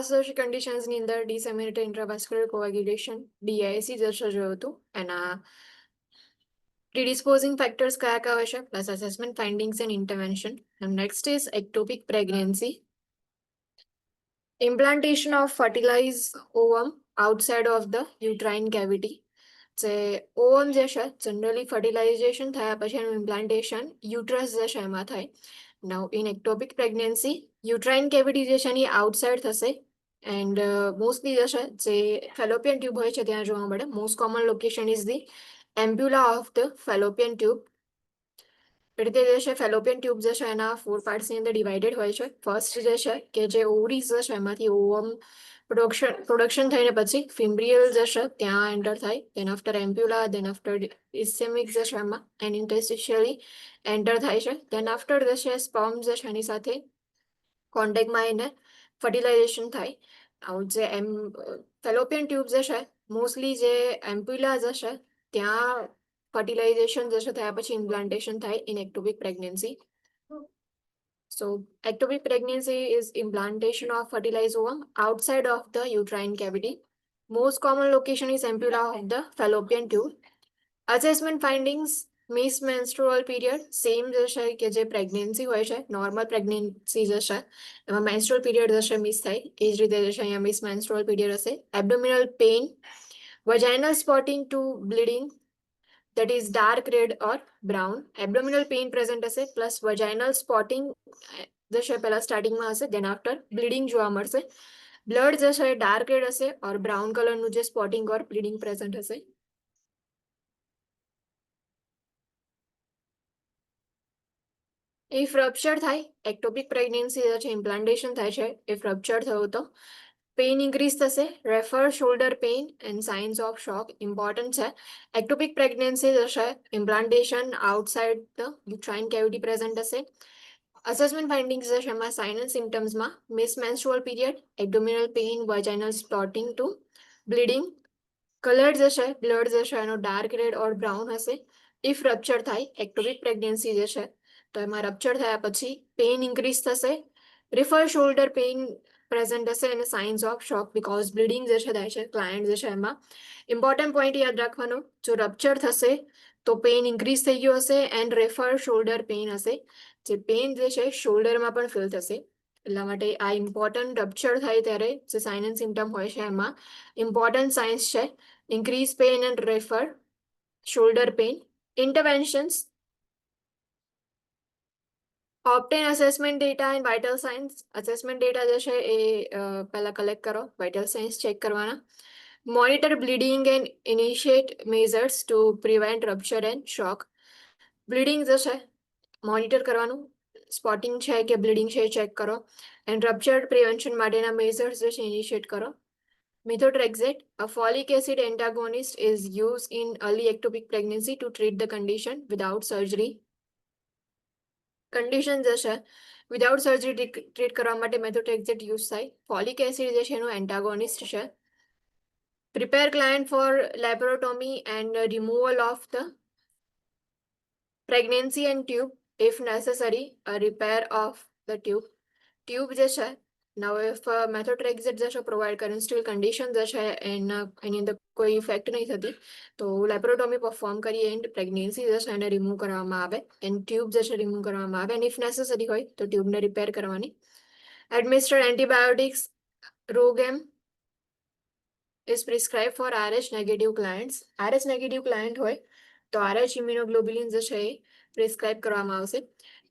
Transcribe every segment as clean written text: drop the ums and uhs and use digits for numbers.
Search કન્ડિશન્સની અંદર ડિસેમિનેટેડ ઇન્ટ્રાવાસ્ક્યુલર કોઆગ્યુલેશન DIC દર્શાવ્યું જોયું હતું એના પ્રિડિસ્પોઝિંગ ફેક્ટર્સ કયા કયા હોય છે plus assessment findings and intervention. Next is ectopic pregnancy. Implantation of fertilized ovum outside of the uterine cavity. જે ઓવમ જે છે જનરલી ફર્ટિલાઇઝેશન થયા પછી એનું ઇમ્પ્લાન્ટેશન યુટ્રસ જે છે એમાં થાય. નાઉ in ectopic pregnancy uterine cavity જે છે એની આઉટસાઇડ થશે એન્ડ મોસ્ટલી જે છે જે ફેલોપિયન ટ્યુબ હોય છે ત્યાં જોવા મળે. Most common location is the ampulla of the fallopian tube. એ રીતે જે છે ફેલોપિયન ટ્યુબ જે છે એના 4 પાર્ટ્સની અંદર ડિવાઇડેડ હોય છે. ફર્સ્ટ જે છે કે જે ઓવરીઝ જે છે એમાંથી ઓવમ પ્રોડક્શન થઈને પછી ફિમ્બ્રિયલ જે છે ત્યાં એન્ટર થાય. દેન આફ્ટર એમ્પ્યુલા, દેન આફ્ટર ઇસ્કેમિક જે છે એમાં એન્ડ ઇન્ટરસ્ટિશિયલી એન્ટર થાય છે. દેન આફ્ટર જે છે સ્પર્મ જે છે એની સાથે કોન્ટેક્ટમાં એને ફર્ટિલાઇઝેશન થાય. જે ફેલોપિયન ટ્યુબ જે છે મોસ્ટલી જે એમ્પ્યુલા જે છે ત્યાં ફર્ટિલાઇઝેશન જે છે થયા પછી ઇમ્પ્લાન્ટેશન થાય in ectopic pregnancy. So, ectopic pregnancy is implantation of fertilized ovum outside of the uterine cavity. Most common location is ampulla of the fallopian tube. Assessment findings, missed menstrual period સેમ જશે કે જે pregnancy હોય છે normal pregnancy જશે એમાં menstrual period જશે miss થાય એ જ રીતે જશે અહીંયા મિસ મેન્સ્ટ્રુઅલ પીરિયડ હશે. Abdominal pain, vaginal spotting to bleeding that is dark red or brown. Abdominal pain present હશે પ્લસ વજાઇનલ સ્પોટિંગ જશે પહેલા સ્ટાર્ટિંગમાં હશે દેન આફ્ટર બ્લીડિંગ જોવા મળશે. બ્લડ જશે ડાર્ક રેડ હશે ઓર બ્રાઉન કલરનું જે સ્પોટિંગ ઓર બ્લીડિંગ પ્રેઝન્ટ હશે. ઇફ રપ્ચર થાય એક્ટોપિક પ્રેગ્નન્સી જે છે ઇમ્પ્લાન્ટેશન થાય છે ઇફ રપ્ચર થયું તો પેઇન ઇન્ક્રીઝ થશે. Refer shoulder pain and signs of shock important છે. એક્ટોપિક પ્રેગ્નન્સી જશે implantation outside the uterine cavity present હશે. અસેસમેન્ટ ફાઇન્ડિંગ્સ જશે એમાં સાઇન એન્ડ સિમ્ટમ્સમાં miss menstrual period, abdominal pain, vaginal spotting to bleeding. Colour જશે blood જશે એનો dark red or brown હશે. ઇફ રપ્ચર થાય એક્ટોપિક પ્રેગ્નન્સી જે છે તો એમાં રપ્ચર થયા પછી પેઇન ઇન્ક્રીઝ થશે. રિફર શોલ્ડર પેઇન પ્રેઝન્ટ હશે અને science of shock because bleeding જે છે થાય છે ક્લાયન્ટ જે છે એમાં. ઇમ્પોર્ટન્ટ પોઈન્ટ યાદ રાખવાનો જો રપ્ચર થશે તો પેઇન ઇન્ક્રીઝ થઈ ગયો હશે એન્ડ રેફર શોલ્ડર પેઇન હશે. જે પેઇન જે છે શોલ્ડરમાં પણ ફીલ થશે એટલા માટે આ ઇમ્પોર્ટન્ટ રપ્ચર થાય ત્યારે જે સાઇન એન્ડ સિમ્ટમ હોય છે એમાં ઇમ્પોર્ટન્ટ સાઇન્સ છે increase pain and refer shoulder pain. Interventions, obtain assessment data and vital signs. Assessment data જે છે એ પહેલા કલેક્ટ કરો, વાઇટલ સાઇન્સ ચેક કરવાના. Monitor bleeding and initiate measures to prevent rupture and shock. Bleeding જે છે monitor કરવાનું, spotting છે કે બ્લીડિંગ છે એ ચેક કરો એન્ડ રપ્ચર પ્રિવેન્શન માટેના મેઝર્સ જે છે ઇનિશિએટ કરો. Methotrexate, a folic acid antagonist, is used in early ectopic pregnancy to treat the condition without surgery. Condition જે છે વિધાઉટ સર્જરી ટ્રીટ કરવા માટે મેથોટ્રેક્સેટ યુઝ થાય. ફોલિક એસિડ જે છે એનું એન્ટાગોનિસ્ટ છે. Prepare client for laparotomy and removal of the pregnancy and tube if necessary repair of the tube. Tube જે છે now if methotrexate જે છે પ્રોવાઈડ કરે સ્ટીલ કન્ડિશન જે છે એની અંદર કોઈ ઇફેક્ટ નહીં થતી તો લેપ્રોટોમી પરફોર્મ કરી એન્ડ પ્રેગ્નન્સી જે છે એને રિમૂવ કરવામાં આવે એન્ડ ટ્યુબ જે છે રિમૂવ કરવામાં આવે એન્ડ ઇફ નેસેસરી હોય તો ટ્યુબને રિપેર કરવાની. Administer antibiotics RhoGAM is prescribed for RH negative clients. RH negative client હોય તો RH ઇમ્યુનોગ્લોબ્યુલિન જે છે એ પ્રિસ્ક્રાઇબ કરવામાં આવશે.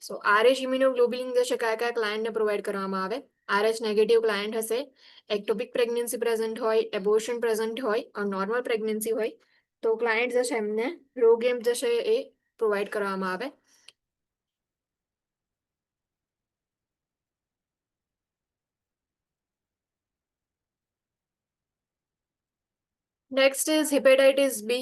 સો RH ઇમ્યુનોગ્લોબ્યુલિન જે છે કયા કયા ક્લાયન્ટને પ્રોવાઈડ કરવામાં આવે. RH નેગેટિવ ક્લાયન્ટ હશે એક્ટોપિક પ્રેગ્નન્સી પ્રેઝન્ટ હોય, એબોર્શન પ્રેઝન્ટ હોય और નોર્મલ પ્રેગ્નન્સી હોય તો ક્લાયન્ટ જે છે એમને રોગેમ જે છે એ પ્રોવાઈડ કરવામાં આવે. Next is hepatitis B.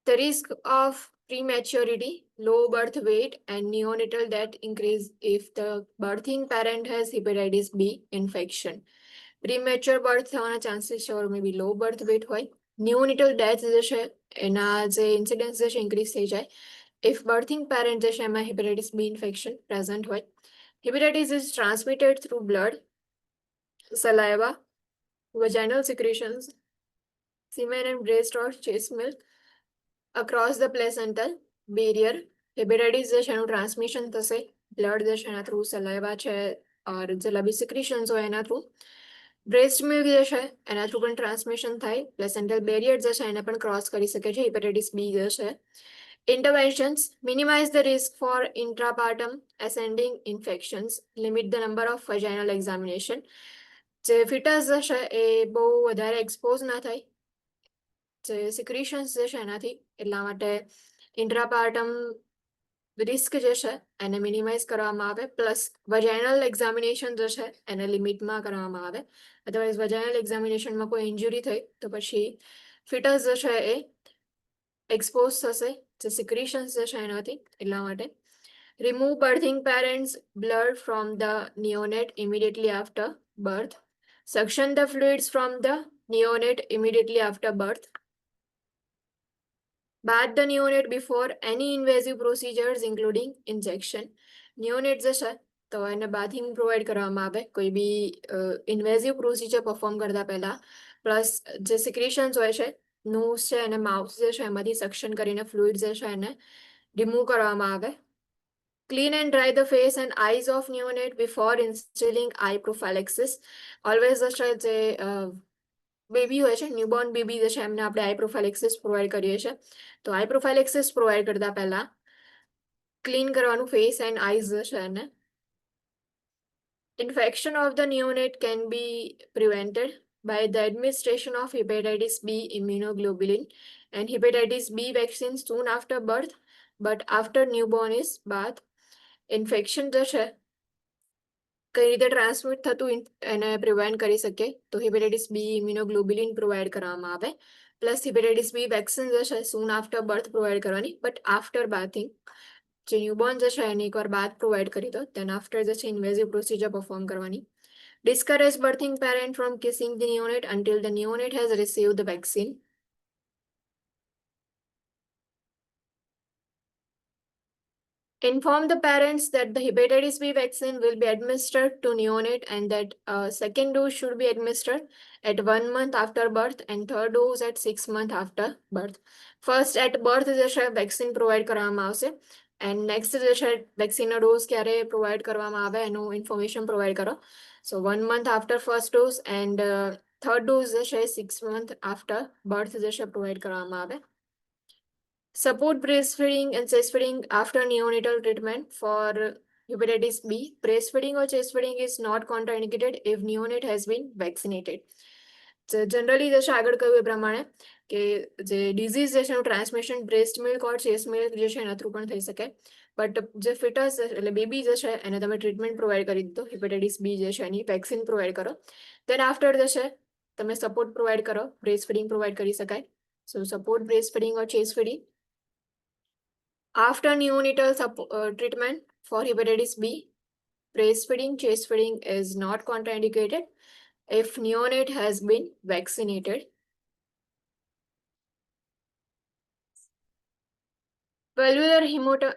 The risk of prematurity, low birth weight, and neonatal death increase if the birthing parent has hepatitis B infection. Premature birth થવાના ચાન્સીસ છે ઓર મે બી લો બર્થ વેટ હોય. ન્યુનેટલ ડેથ જે છે એના જે ઇન્સિડન્સ જે છે ઇન્ક્રીઝ થઈ જાય ઇફ બર્થિંગ પેરેન્ટ જે છે એમાં હેપેટાઇટિસ બી ઇન્ફેક્શન પ્રેઝન્ટ હોય. Hepatitis is transmitted through blood saliva, vaginal secretions, semen and breast or chest milk across the placental barrier. Hepatitis જે છે એનું ટ્રાન્સમિશન થશે બ્લડ જે છે એના થ્રુ, સલાઇવા છે ઓર જેટલા બી સિક્રિશન્સ હોય એના થ્રુ. બ્રેસ્ટ મિલ્ક જે છે એના થ્રુ પણ ટ્રાન્સમિશન થાય. પ્લેસેન્ટલ બેરિયર જે છે એને પણ ક્રોસ કરી શકે છે હેપેટાઇટિસ બી જે છે. Interventions minimize the risk for intrapartum ascending infections, limit the number of vaginal examination. જે ફિટસ જે છે એ બહુ વધારે એક્સપોઝ ના થાય જે સિક્રિશન્સ જે છે એનાથી, એટલા માટે ઇન્ટ્રાપાર્ટમ રિસ્ક જે છે એને મિનિમાઇઝ કરવામાં આવે. પ્લસ વજાઇનલ એક્ઝામિનેશન જે છે એને લિમિટમાં કરવામાં આવે. અધરવાઇઝ વજાઇનલ એક્ઝામિનેશનમાં કોઈ ઇન્જુરી થઈ તો પછી ફિટસ જે છે એ એક્સપોઝ થશે જે સિક્રિશન્સ જે છે એનાથી, એટલા માટે. Remove birthing parents blood from the neonate immediately after birth. Suction the fluids from the neonate immediately after birth. Bath the neonate before any invasive procedures including injection. Neonate જે છે તો એને બાથિંગ પ્રોવાઈડ કરવામાં આવે કોઈ બી invasive procedure perform કરતા પહેલા. Plus જે સિક્રેશન્સ હોય છે નોઝ છે અને માઉથ જે છે એમાંથી સક્શન કરીને ફ્લુઇડ જે છે એને રિમૂવ કરવામાં આવે. Clean and dry the face and eyes of neonate before instilling eye prophylaxis. Always જે બેબી હોય છે ન્યૂબોર્ન બેબી જે છે એમને આપણે આઈ પ્રોફાઇલેક્સિસ પ્રોવાઈડ કરીએ છીએ. તો આઈ પ્રોફાઇલેક્સિસ પ્રોવાઈડ કરતા પહેલા ક્લીન કરવાનું ફેસ એન્ડ આઈઝ જે છે એને. Infection of the neonate can be prevented by the administration of hepatitis B immunoglobulin and hepatitis B vaccine soon after birth, but after newborn is bath. Infection જે છે કઈ રીતે transmit થતું એને prevent કરી શકીએ તો હેપેટાઇટિસ બી ઇમ્યુનોગ્લોબ્યુલિન પ્રોવાઈડ કરવામાં આવે. પ્લસ હેપેટાઇટિસ બી વેક્સિન જે છે સૂન આફ્ટર બર્થ પ્રોવાઈડ કરવાની, બટ આફ્ટર બાથિંગ જે ન્યૂબોર્ન જે છે એને એકવાર બાથ પ્રોવાઈડ કરી દો દેન આફ્ટર જે છે ઇન્વેઝિવ પ્રોસિજર પરફોર્મ કરવાની. Discourage birthing parent from kissing the neonate until the neonate has received the vaccine. Inform the parents that the hepatitis B vaccine will be administered to neonate and that second dose should be administered at 1 month after birth and third dose at 6 months after birth. First at birth જે છે vaccine provide કરવામાં આવશે and next જે છે વેક્સિનનો dose ક્યારે provide કરવામાં આવે એનું ઇન્ફોર્મેશન પ્રોવાઈડ કરો. સો 1 month after first dose and third dose જે છે 6 months after birth જે છે પ્રોવાઈડ કરવામાં આવે. Support breastfeeding and chest feeding after neonatal treatment for hepatitis B. Breastfeeding or chest feeding is not contraindicated if neonate has been vaccinated. Generally જે છે આગળ કહ્યું એ પ્રમાણે કે જે ડિઝીઝ જે છે એનું ટ્રાન્સમિશન બ્રેસ્ટ મિલ્ક ઓર ચેસ્ટ મિલ્ક જે છે એના થ્રુ પણ થઈ શકે. બટ જે ફિટસ એટલે બેબી જે છે એને તમે ટ્રીટમેન્ટ પ્રોવાઈડ કરી દીધો હેપેટાઇટિસ બી જે છે એની વેક્સિન પ્રોવાઈડ કરો દેન આફ્ટર જે છે તમે સપોર્ટ પ્રોવાઈડ કરો બ્રેસ્ટ ફીડિંગ પ્રોવાઈડ કરી શકાય. So support breast feeding or chest feeding after neonatal treatment for hepatitis B. Breastfeeding, chest feeding is not contraindicated if neonate has been vaccinated. Valvular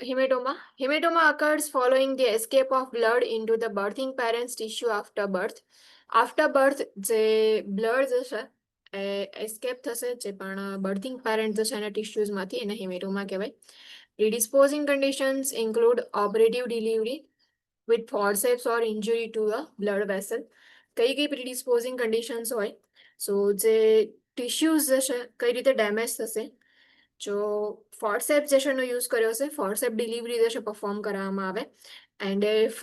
hematoma. Hematoma occurs following the escape of blood into the birthing parent's tissue after birth. After birth, જે blood જે છે એ escape થશે જે પણ birthing parent જે છે એના tissuesમાંથી એને hematoma કહેવાય. Predisposing conditions include operative delivery with forceps or injury to a blood vessel. કઈ predisposing conditions હોય સો જે tissues જે છે કઈ રીતે ડેમેજ થશે જો ફોર્સેપ જે છે એનો યુઝ કર્યો હશે ફોર્સેપ ડિલિવરી જે છે પરફોર્મ કરવામાં આવે એન્ડ ઇફ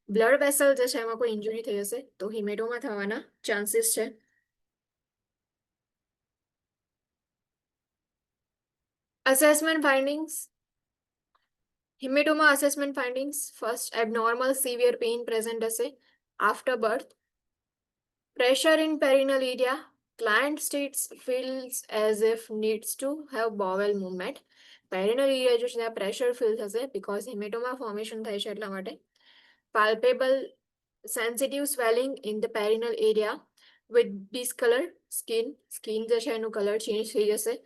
બ્લડ વેસલ જે છે એમાં કોઈ ઇન્જુરી થઈ હશે તો હિમેટોમા થવાના ચાન્સીસ છે. Assessment findings. Hematoma assessment findings. First, abnormal severe pain present હશે after birth. Pressure in perineal area. Client states feels as if needs to have bowel movement. Perineal area જો છે ત્યાં pressure feel થશે because hematoma formation થાય છે એટલા માટે. Palpable sensitive swelling in the perineal area with discolored skin. Skin જે છે એનું કલર ચેન્જ થઈ જશે.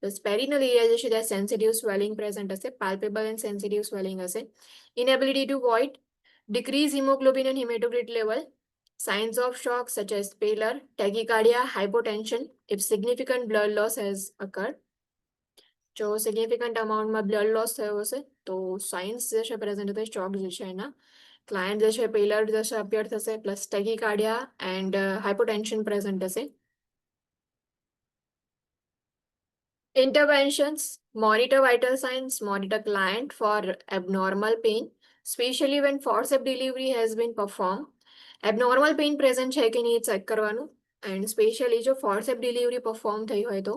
Plus perineal area જે છે ત્યાં sensitive swelling present હશે. Palpable and sensitive swelling હશે. Inability to void. Decrease hemoglobin and hematocrit level. Signs of shock such as pallor, tachycardia, hypotension if significant blood loss has occurred. જો significant અમાઉન્ટમાં blood loss થયો હશે તો science જે છે present હશે, શોક જે છે એના. ક્લાયન્ટ જે છે પેલર જે છે અપિયર થશે, પ્લસ ટેકીકાર્ડિયા એન્ડ હાઇપોટેન્શન પ્રેઝન્ટ હશે. Interventions: monitor vital signs, monitor client for abnormal pain, especially when forceps delivery has been performed. Abnormal pain present છે કે નહીં ચેક કરવાનું, એન્ડ સ્પેશિયલી જો forceps delivery perform થઈ હોય તો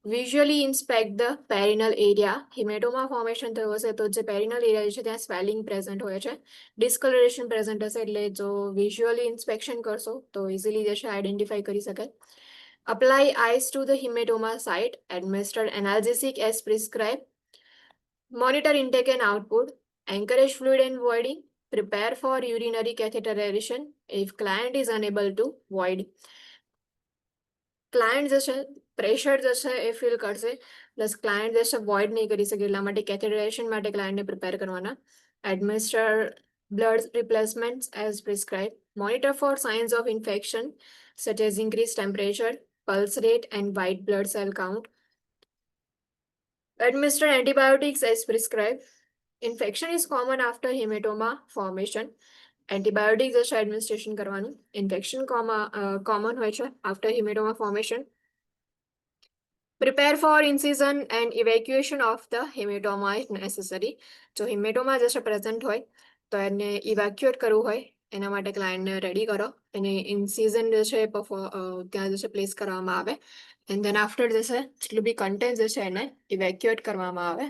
visually inspect the perineal area. Hematoma formation થયું હશે તો જે પેરિનલ એરિયા છે ત્યાં સ્વેલિંગ પ્રેઝન્ટ હોય છે, ડિસ્કલરેશન પ્રેઝન્ટ હશે, એટલે જો વિઝ્યુઅલી ઇન્સ્પેક્શન કરશો તો ઇઝીલી જે છે આઈડેન્ટિફાઈ કરી શકાય. Apply ice to the hematoma site. Administer analgesic as prescribed. Monitor intake and output. Encourage fluid and voiding. Prepare for urinary catheterization if client is unable to void. Client જે છે pressure જે છે એ feel કરશે, plus client જે છે void નહીં કરી શકે, એટલા માટે કેથેટરાઇઝેશન માટે ક્લાયન્ટને પ્રિપેર કરવાના. Administer blood replacements as prescribe. Monitor for signs of infection such as increased temperature, pulse rate, and white blood cell count. Administer antibiotics as prescribed. Infection is common after hematoma formation. Antibiotic જે છે administration કરવાનું. Infection common હોય છે after hematoma formation. Prepare for incision and evacuation of the hematoma if necessary. જો hematoma જે છે present હોય તો એને ઇવેક્યુએટ કરવું હોય એના માટે ક્લાયન્ટને રેડી કરો, એને ઇન્સિઝન જે છે ત્યાં જે છે પ્લેસ કરવામાં આવે, એન્ડ દેન આફ્ટર જે છે જેટલું બી કન્ટેન્ટ જે છે એને ઇવેક્યુએટ કરવામાં આવે.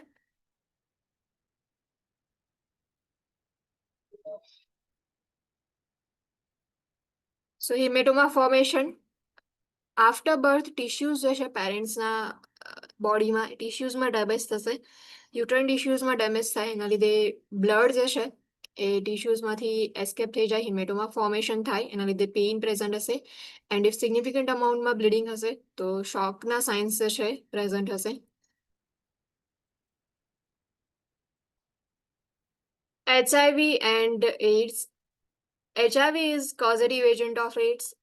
સો હિમેટોમા ફોર્મેશન આફ્ટર બર્થ ટિશ્યુઝ જે છે પેરેન્ટ્સના બોડીમાં ટિશ્યુઝમાં ડેમેજ થશે, યુટ્રાઇન ટિશ્યુઝમાં ડેમેજ થાય, એના લીધે બ્લડ જે છે એ ટિશ્યુઝમાંથી એસ્કેપ થઈ જાય, હિમેટોમા ફોર્મેશન થાય, એના લીધે પેઇન પ્રેઝન્ટ હશે, એન્ડ ઇફ સિગ્નિફિકન્ટ અમાઉન્ટમાં બ્લીડિંગ હશે તો શોકના સાઇન્સ જે છે પ્રેઝન્ટ હશે. HIV and AIDS. HIV is causative agent of AIDS.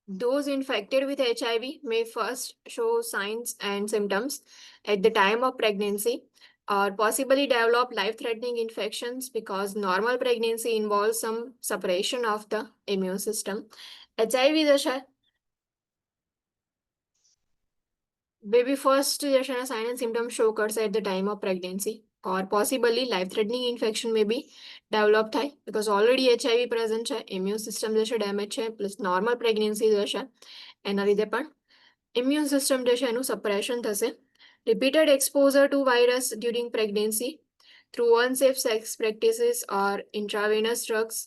Those infected with HIV may first show signs and symptoms at the time of pregnancy or possibly develop life-threatening infections because normal pregnancy involves some suppression of the immune system. HIV જે છે baby first જે છે એના sign and symptom show કરશે at the time of pregnancy, or possibly life threatening infection may be develop થાય because already HIV present છે, immune system જે છે ડેમેજ છે, પ્લસ નોર્મલ પ્રેગ્નન્સી જે છે એના લીધે પણ ઇમ્યુન સિસ્ટમ જે છે એનું સપ્રેશન થશે. Repeated exposure to virus during pregnancy through unsafe sex practices or intravenous drugs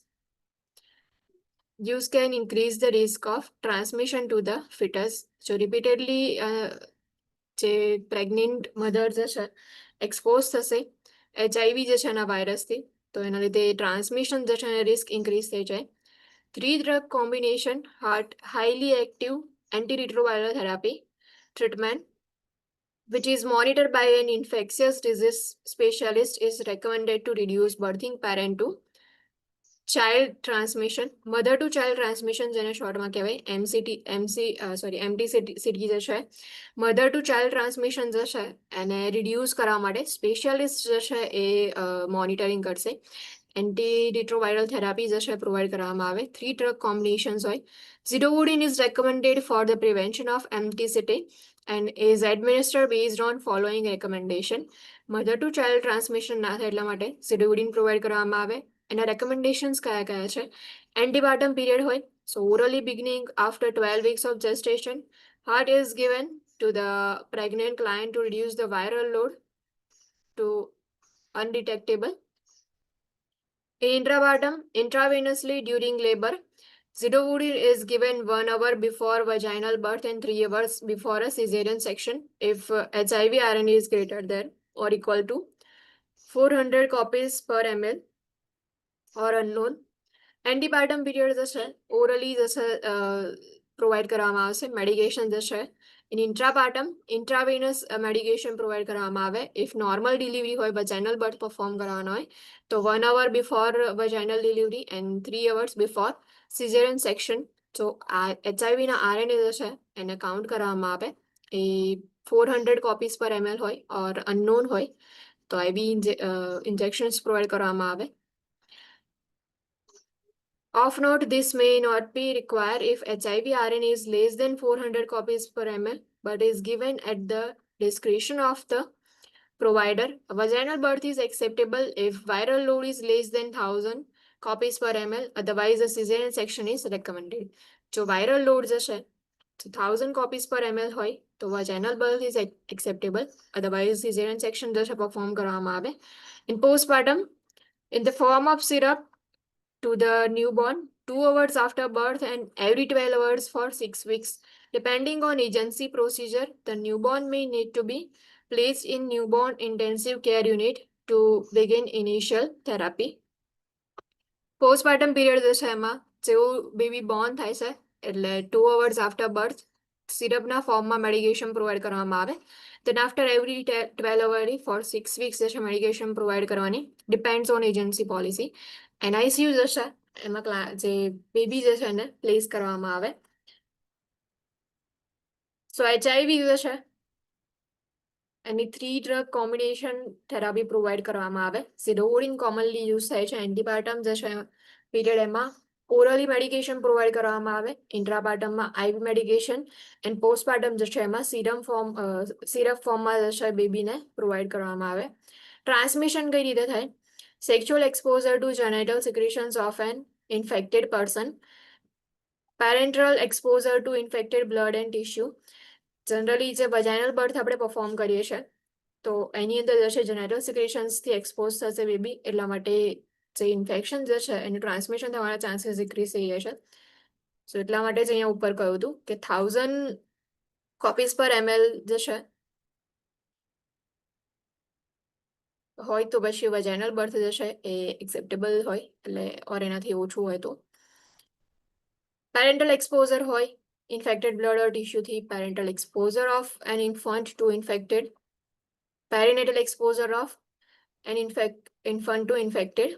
use can increase the risk of transmission to the fetus. So repeatedly જે પ્રેગ્નેન્ટ મધર જે છે એક્સપોઝ થશે HIV જે છે એના વાયરસથી, તો એના લીધે ટ્રાન્સમિશન જે છે એને રિસ્ક ઇન્ક્રીઝ થઈ જાય. 3 drug combination highly active antiretroviral therapy treatment which is monitored by an infectious disease specialist is recommended to reduce birthing parent to child transmission, mother to child transmission જેને શોર્ટમાં કહેવાય MTCT જે છે, mother to child transmission જે છે એને reduce કરવા માટે specialist જે છે એ મોનિટરિંગ કરશે. એન્ટી રિટ્રોવાયરલ થેરાપી જે છે પ્રોવાઈડ કરવામાં આવે. 3 ડ્રગ કોમ્બિનેશન્સ હોય. Zidovudine is recommended for the prevention of MTCT and is administered based on following recommendation. Mother to child transmission ના થાય એટલા માટે ઝિડોવુડિન પ્રોવાઈડ કરવામાં આવે. એના રેકમેન્ડેશન્સ કયા કયા છે? એન્ટીબાર્ટમ પીરિયડ હોય, so orally beginning after 12 weeks of gestation. Heart is given to the pregnant client to reduce the viral load to undetectable. Intrapartum, intravenously during labor. Zidovudine is given 1 hour before vaginal birth and 3 hours before a cesarean section if HIV RNA is greater than or equal to 400 copies per ml or unknown. Antepartum period જે છે orally જે છે provide કરવામાં આવશે. Medication જે છે in ઇન્ટ્રાપાર્ટમ intravenous medication provide કરવામાં આવે. ઇફ નોર્મલ ડિલિવરી હોય વેજાઇનલ બર્થ પરફોર્મ કરવાનો હોય તો 1 hour before vaginal delivery and 3 hours before caesarean section. તો આ એચઆઈવીના આરએનએ જે છે એને કાઉન્ટ કરવામાં આવે. એ 400 copies per ml હોય ઓર અનનોન હોય તો આઈવી ઇન્જેક્શન્સ પ્રોવાઈડ કરવામાં આવે. Of note, this may not be required if HIV RNA is less than 400 copies per ml, but is given at the discretion of the provider. A vaginal birth is acceptable if viral load is less than 1000 copies per ml. Otherwise, a cesarean section is recommended. જો viral load જે છે 1000 copies per ml હોય તો vaginal birth is acceptable. Otherwise, cesarean section જે છે perform કરવામાં આવે. In postpartum, in the form of syrup to the newborn 2 hours after birth and every 12 hours for 6 weeks. Depending on agency procedure, the newborn may need to be placed in newborn intensive care unit to begin initial therapy. Postpartum period જે છે એમાં જેવું baby Born થાય છે એટલે 2 hours after birth સિરપના ફોર્મમાં medication provide કરવામાં આવે. Then after every 12 hours for 6 weeks જે છે મેડિકેશન પ્રોવાઈડ કરવાની. Depends on agency policy. NICU જે છે એમાં જે બેબી જે છે એને પ્લેસ કરવામાં આવે. સો HIV જે છે એની 3 drug combination થેરાપી પ્રોવાઈડ કરવામાં આવે. સિરોડિન કોમનલી યુઝ થાય છે. એન્ટીપાર્ટમ જે છે પીરિયડ એમાં ઓરલી મેડિકેશન પ્રોવાઈડ કરવામાં આવે. ઇન્ટ્રાપાર્ટમમાં આઈવી મેડિકેશન એન્ડ પોસ્ટપાર્ટમ જે છે એમાં સિરપ ફોર્મમાં જે છે બેબીને પ્રોવાઈડ કરવામાં આવે. ટ્રાન્સમિશન કઈ રીતે થાય? Sexual exposure to genital secretions of an infected person, parenteral exposure to infected blood and tissue. Generally જે વજાઇનલ બર્થ આપણે પરફોર્મ કરીએ છીએ તો એની અંદર જે છે જેનેટલ સિક્રેશન્સથી એક્સપોઝ થશે બેબી એટલા માટે જે ઇન્ફેક્શન જે છે એનું ટ્રાન્સમિશન થવાના ચાન્સીસ ઇન્ક્રીઝ થઈ જાય છે. સો એટલા માટે જ અહીંયા ઉપર કહ્યું હતું કે 1000 copies per ml જે છે હોય તો પછી વજાઇનલ બર્થ જે છે એ એક્સેપ્ટેબલ હોય એટલે ઓર એનાથી ઓછું હોય તો. પેરેન્ટલ એક્સપોઝર હોય infected blood or tissue thi parental exposure of an infant to infected, perinatal exposure of an infant to infected,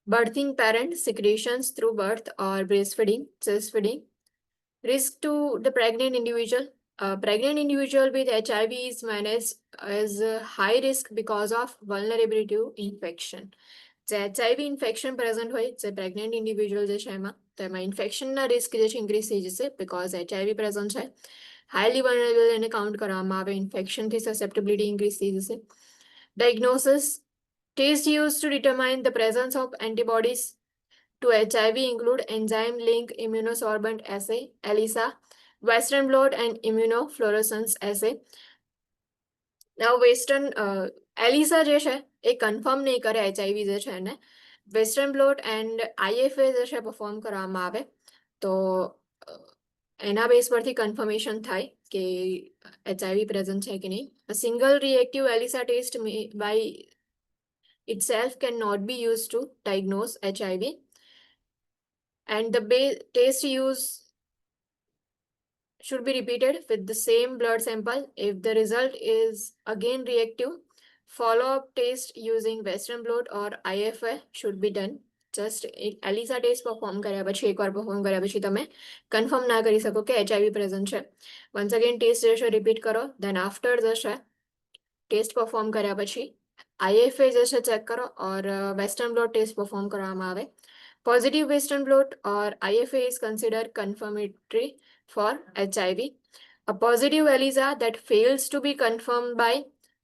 birthing parent secretions through birth or breastfeeding, chest feeding. Risk to the pregnant individual. A pregnant individual with HIV is managed as a high risk because of vulnerability to infection. જે HIV infection present હોય જે pregnant individual જે છે એમાં તો એમાં ઇન્ફેક્શનના risk જે છે ઇન્ક્રીઝ થઈ જશે બિકોઝ HIV પ્રેઝન્ટ છે. હાઈલી વલ્નરેબલ એને કાઉન્ટ કરવામાં આવે. ઇન્ફેક્શનથી સસેપ્ટેબિલિટી ઇન્ક્રીઝ થઈ જશે. Diagnosis. Test use to determine the presence of antibodies to HIV include enzyme link immunosorbent assay, ELISA, Western blot and immunofluorescence assay. Now Western ELISA જે છે એ confirm નહીં કરે HIV જે છે એને. વેસ્ટર્ન બ્લોટ એન્ડ IFA જે છે perform કરવામાં આવે તો એના બેઝ પરથી કન્ફર્મેશન થાય કે HIV પ્રેઝન્ટ છે કે નહીં. A single reactive ELISA test by itself cannot be used to diagnose HIV. And the test use should be repeated with the same blood sample. If the result is again reactive, follow-up test using Western blot or IFA should be done. Just ELISA test perform કર્યા પછી એકવાર perform કર્યા પછી તમે confirm ના કરી શકો કે HIV પ્રેઝન્ટ છે. વન્સ અગેન ટેસ્ટ જે છે રિપીટ કરો. દેન આફ્ટર જે છે ટેસ્ટ પરફોર્મ કર્યા પછી IFA જે છે ચેક કરો ઓર વેસ્ટર્ન બ્લોટ ટેસ્ટ પરફોર્મ કરવામાં આવે. Positive Western blot or IFA is considered confirmatory for HIV. A positive ELISA that fails to be confirmed by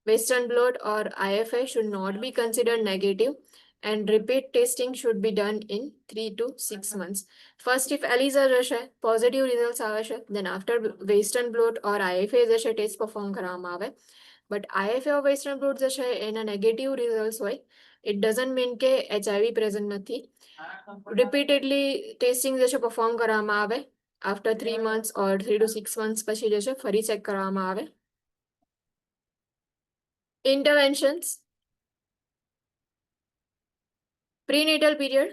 Western blot or IFA should not be considered negative and repeat testing should be done in 3 to 6 months. First, if ELISA જે છે positive results આવે છે then after Western blot or IFA જે છે test perform કરવામાં આવે. But IFA or Western blot જે છે એના નેગેટિવ રિઝલ્ટ્સ હોય. It doesn't mean કે HIV પ્રેઝન્ટ નથી. રિપીટેડલી ટેસ્ટિંગ જે છે પરફોર્મ કરવામાં આવે. After 3 months or 3 to 6 months પછી જે છે ફરી ચેક કરવામાં આવે. ઇન્ટરવેન્શન્સ. Prenatal period.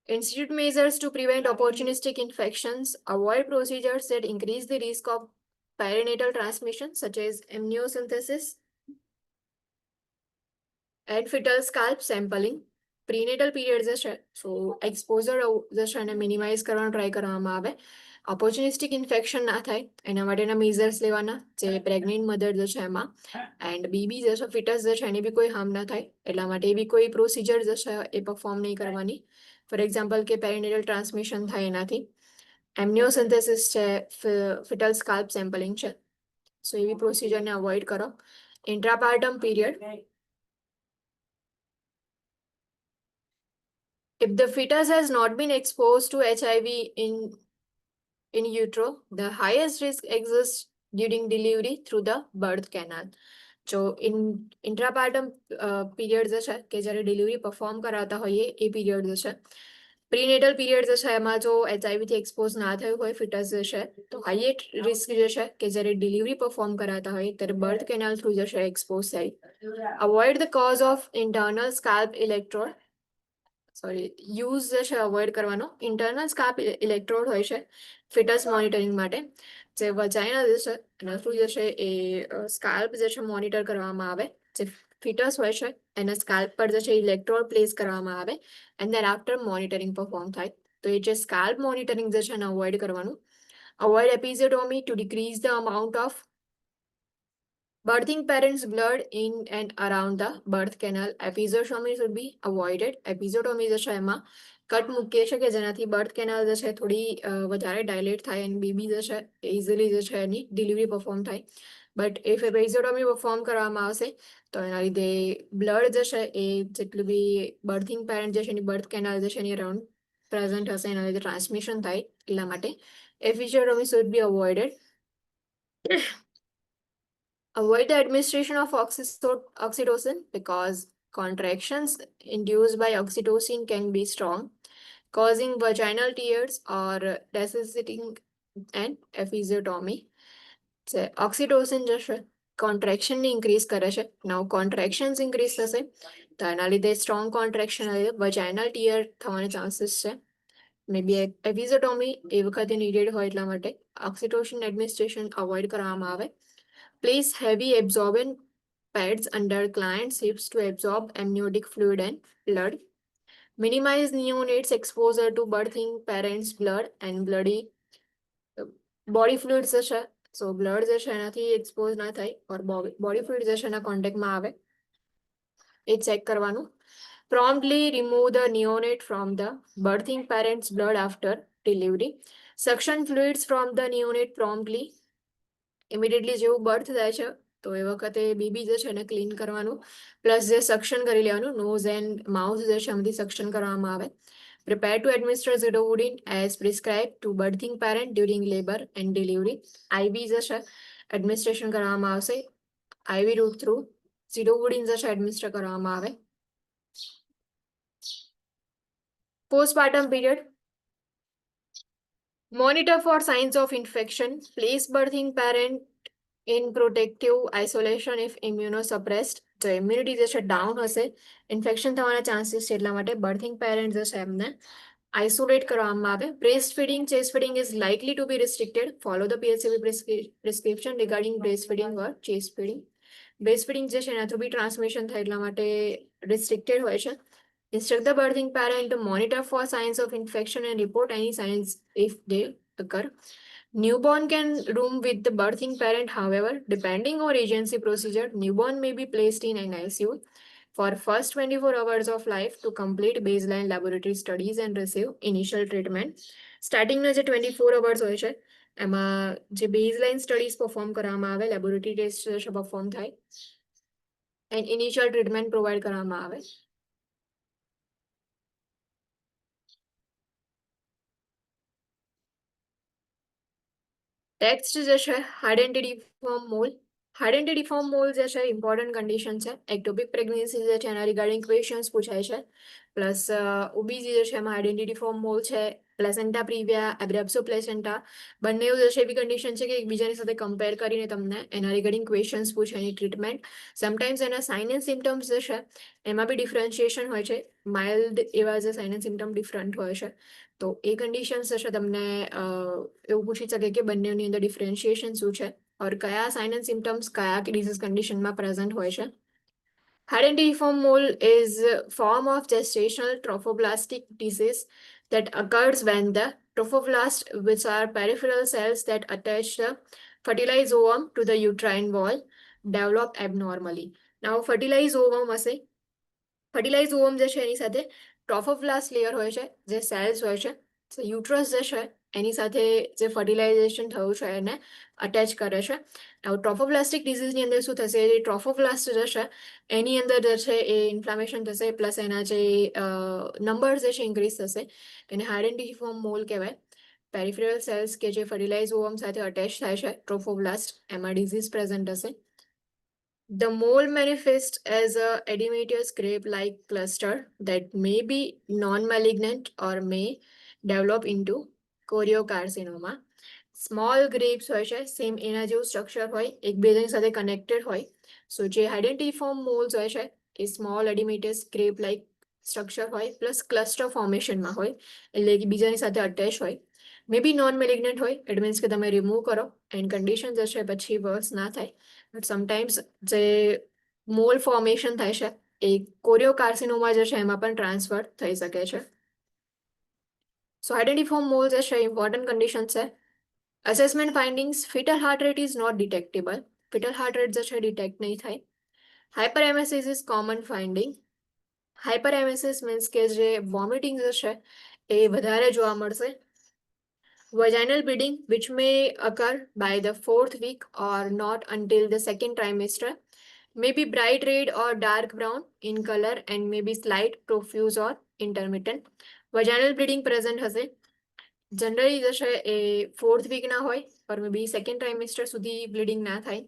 Institute measures to prevent opportunistic infections, avoid procedures that increase the risk of perinatal transmission such as amniocentesis and fetal scalp sampling. Prenatal period જે છે સો exposure જે છે એને મિનિમાઇઝ કરવાનો ટ્રાય કરવામાં આવે. ઓપોર્ચ્યુનિસ્ટિક ઇન્ફેક્શન ના થાય એના માટેના મેઝર્સ લેવાના જે પ્રેગ્નેન્ટ મધર જે છે એમાં. એન્ડ બીબી જે છે ફિટસ જે છે એની બી કોઈ હાર્મ ના થાય એટલા માટે એવી કોઈ પ્રોસિજર જે છે એ પરફોર્મ નહીં કરવાની. ફોર એક્ઝામ્પલ કે પેરિનેટલ ટ્રાન્સમિશન થાય એનાથી. એમનિયોસિન્થેસિસ છે, ફિટલ સ્કાલ્પ સેમ્પલિંગ છે, સો એવી પ્રોસિજરને અવોઇડ કરો. ઇન્ટ્રાપાર્ટમ period, if the fetus has not been exposed to HIV in utero, the highest risk exists during delivery through the birth canal. જો ઇન્ટ્રાપાર્ટમ પીરિયડ જે છે કે જ્યારે ડિલિવરી પરફોર્મ કરાવતા હોઈએ એ પીરિયડ જે છે. પ્રીનેટલ પીરિયડ જે છે એમાં જો HIV થી એક્સપોઝ ના થયું હોય ફિટસ જે છે તો હાઈએસ્ટ રિસ્ક જે છે કે જ્યારે ડિલિવરી પરફોર્મ કરાવતા હોય ત્યારે બર્થ કેનાલ થ્રુ જે છે એક્સપોઝ થાય. Avoid the cause of internal scalp electrode, use જે છે અવોઇડ કરવાનો. ઇન્ટરનલ સ્કાલ્પ ઇલેક્ટ્રોડ હોય છે ફિટસ મોનિટરિંગ માટે, જે વજાઇના જે છે એના થ્રુ જે છે એ સ્કાલ્પ જે છે મોનિટર કરવામાં આવે. જે ફિટસ હોય છે એના સ્કાલ્પ પર જે છે ઇલેક્ટ્રોડ પ્લેસ કરવામાં આવે and then after monitoring perform થાય. તો એ જે સ્કાલ્પ મોનિટરિંગ જે છે એને અવોઇડ કરવાનું. Avoid episiotomy to decrease the amount of birthing parents' blood in and around the birth canal. Episiotomy should be avoided. Episiotomy જે છે એમાં કટ મૂકીએ છીએ કે જેનાથી બર્થ કેનાલ જે છે થોડી વધારે ડાયલેટ થાય અને બેબી જે છે ઇઝીલી જે છે એની ડિલિવરી પરફોર્મ થાય. બટ ઇફ એપિઝોટોમી પરફોર્મ કરવામાં આવશે તો એના લીધે બ્લડ જે છે એ જેટલું બી બર્થિંગ પેરેન્ટ જે છે એની બર્થ કેનાલ જે છે એની અરાઉન્ડ પ્રેઝન્ટ હશે એના લીધે ટ્રાન્સમિશન થાય. એટલા માટે episiotomy should be avoided. Avoid the administration of oxytocin because contractions induced by oxytocin can be strong, causing vaginal tears or necessitating an episiotomy. Oxytocin જે છે કોન્ટ્રેક્શનને ઇન્ક્રીઝ કરે છે. નાવ કોન્ટ્રેક્શન્સ ઇન્ક્રીઝ થશે તો એના લીધે સ્ટ્રોંગ કોન્ટ્રેક્શન લીધે વજાઇનલ ટીયર થવાના ચાન્સીસ છે. મે બી એપિઝોટોમી એ વખતે નીડેડ હોય એટલા માટે ઓક્સિટોસિન એડમિનિસ્ટ્રેશન અવોઇડ કરવામાં આવે. Place heavy absorbent pads under client's hips to absorb amniotic fluid and blood. Minimize neonates' exposure to birthing parents' blood and bloody body fluids જે છે સો બ્લડ જે છે એનાથી એક્સપોઝ ના થાય ઓર બોડી ફ્લુઇડ જે છે એના કોન્ટેક્ટમાં આવે એ ચેક કરવાનું. Promptly remove the neonate from the birthing parent's blood after delivery. Suction fluids from the neonate promptly. Immediately જેવું બર્થ થાય છે તો એ વખતે બેબી જે છે એને ક્લીન કરવાનું, પ્લસ જે સક્શન કરી લેવાનું. નોઝ એન્ડ માઉથ જે છે એમાંથી સક્શન કરવામાં આવે. Prepare to administer zidovudine as prescribe to birthing parent during labour and delivery. IV જે છે એડમિનિસ્ટ્રેશન કરવામાં આવશે. આઈવી રૂટ થ્રુ ઝિડોવુડિન જે છે એડમિનિસ્ટર કરવામાં આવે. Postpartum period, monitor for signs of infection. Place birthing parent in protective isolation if immunosuppressed. તો immunity જે છે ડાઉન હશે, ઇન્ફેક્શન થવાના ચાન્સીસ છે એટલા માટે બર્થિંગ પેરેન્ટ જે છે એમને આઇસોલેટ કરવામાં આવે. Breast feeding, chest feeding is likely to be restricted. Follow the PHCV prescription regarding breast feeding or chest feeding. Breast feeding જે છે એના થ્રુ બી ટ્રાન્સમિશન થાય એટલા માટે રિસ્ટ્રિક્ટેડ હોય છે. Instruct the birthing parent to monitor for signs of infection and report any signs if they occur. Newborn can room with the birthing parent, however, depending on agency procedure, newborn may be placed in an ICU for first 24 hours of life to complete baseline laboratory studies and receive initial treatment. Starting ના જે 24 hours હોય છે એમાં જે baseline studies perform કરવામાં આવે, laboratory test perform થાય and initial treatment provide કરવામાં આવે. ટેક્સ્ટ જે છે હાઇડેન્ટિફોર્મ મોલ. હાઇડેન્ટિફોર્મ મોલ જે છે ઇમ્પોર્ટન્ટ કન્ડિશન છે. એક્ટોપિક પ્રેગ્નન્સી જે છે એના રિગાર્ડિંગ ક્વેશ્ચન્સ પૂછાય છે. પ્લસ ઓબીજી જે છે એમાં આઇડેન્ટિફોર્મ મોલ છે. પ્લેસેન્ટા પ્રીવિયા, એબ્રેપ્સો પ્લેસેન્ટા બંને જે છે એવી કન્ડિશન છે કે એકબીજાની સાથે કમ્પેર કરીને તમને એના રિગાર્ડિંગ ક્વેશ્ચન્સ પૂછે એની ટ્રીટમેન્ટ. સમટાઈમ્સ એના સાઇન એન્ડ સિમ્ટમ્સ જે છે એમાં બી ડિફરન્શિએશન હોય છે. માઇલ્ડ એવા જે સાઇન એન્ડ સિમ્ટમ ડિફરન્ટ હોય છે તો એ કન્ડિશન્સ છે તમને એવું પૂછી શકે કે બંનેની અંદર ડિફરન્શિએશન શું છે. ઓર કયા સાઇન એન્ડ સિમ્ટમ્સ કયા ડિઝીઝ કન્ડિશનમાં પ્રેઝન્ટ હોય છે. Hydatidiform mole is a form of gestational trophoblastic disease that occurs when the trophoblast, which are peripheral cells that attach the fertilized ovum to the uterine wall, develop abnormally. Now, fertilized ovum હશે. Fertilise ઓવમ જે છે એની સાથે ટ્રોફોપ્લાસ્ટ layer હોય છે, જે cells હોય છે. Uterus જે છે એની સાથે જે ફર્ટિલાઇઝેશન થયું છે એને અટેચ કરે છે. ટ્રોફોપ્લાસ્ટિક ડિઝીઝની અંદર શું થશે, જે ટ્રોફોપ્લાસ્ટ જે છે એની અંદર જે છે એ ઇન્ફ્લામેશન થશે, પ્લસ એના જે નંબર જે છે ઇન્ક્રીઝ થશે. એને હાયડેન્ટિફોર્મ મોલ કહેવાય. પેરિફેરલ સેલ્સ કે જે ફર્ટિલાઇઝ ઓવમ સાથે અટેચ થાય છે ટ્રોફોબ્લાસ્ટ, એમાં ડિઝીઝ પ્રેઝન્ટ હશે. The mole manifests as a edematous grape-like cluster that may be non-malignant or may develop into choriocarcinoma. Small grapes હોય છે, સેમ એના જેવું સ્ટ્રક્ચર હોય, એકબીજાની સાથે કનેક્ટેડ હોય. સો જે આઇડેન્ટિફોર્મ મોલ્સ હોય છે એ સ્મોલ એડિમેટસ ગ્રેપ લાઇક સ્ટ્રક્ચર હોય, પ્લસ ક્લસ્ટર ફોર્મેશનમાં હોય, એટલે કે બીજાની સાથે અટેચ હોય. મે બી નોન મેલિગ્નન્ટ હોય, ઇટ મીન્સ કે તમે રિમૂવ કરો એન્ડ કન્ડિશન જે છે પછી વર્સ ના થાય. બટ સમટાઈમ્સ જે મોલ ફોર્મેશન થાય છે એ કોરિયોકાર્સિનોમા જે છે એમાં પણ ટ્રાન્સફર થઈ શકે છે. સો આઇડેન્ટિફોર્મ મોલ જે છે ઇમ્પોર્ટન્ટ કન્ડિશન છે. Assessment findings, fetal heart rate is not detectable. Fetal heart rate જે છે ડિટેક્ટ નહીં થાય. Hyperemesis is common finding. Hyperemesis means કે જે વોમિટિંગ જે છે એ વધારે જોવા મળશે. Vaginal bleeding, which may occur by the 4th week or not until the 2nd trimester, may be bright red or dark brown in color and may be slight, profuse or intermittent. Vaginal bleeding present હશે. Generally જશે એ 4th વીકના હોય, પર મે બી 2nd trimester સુધી bleeding ના થાય.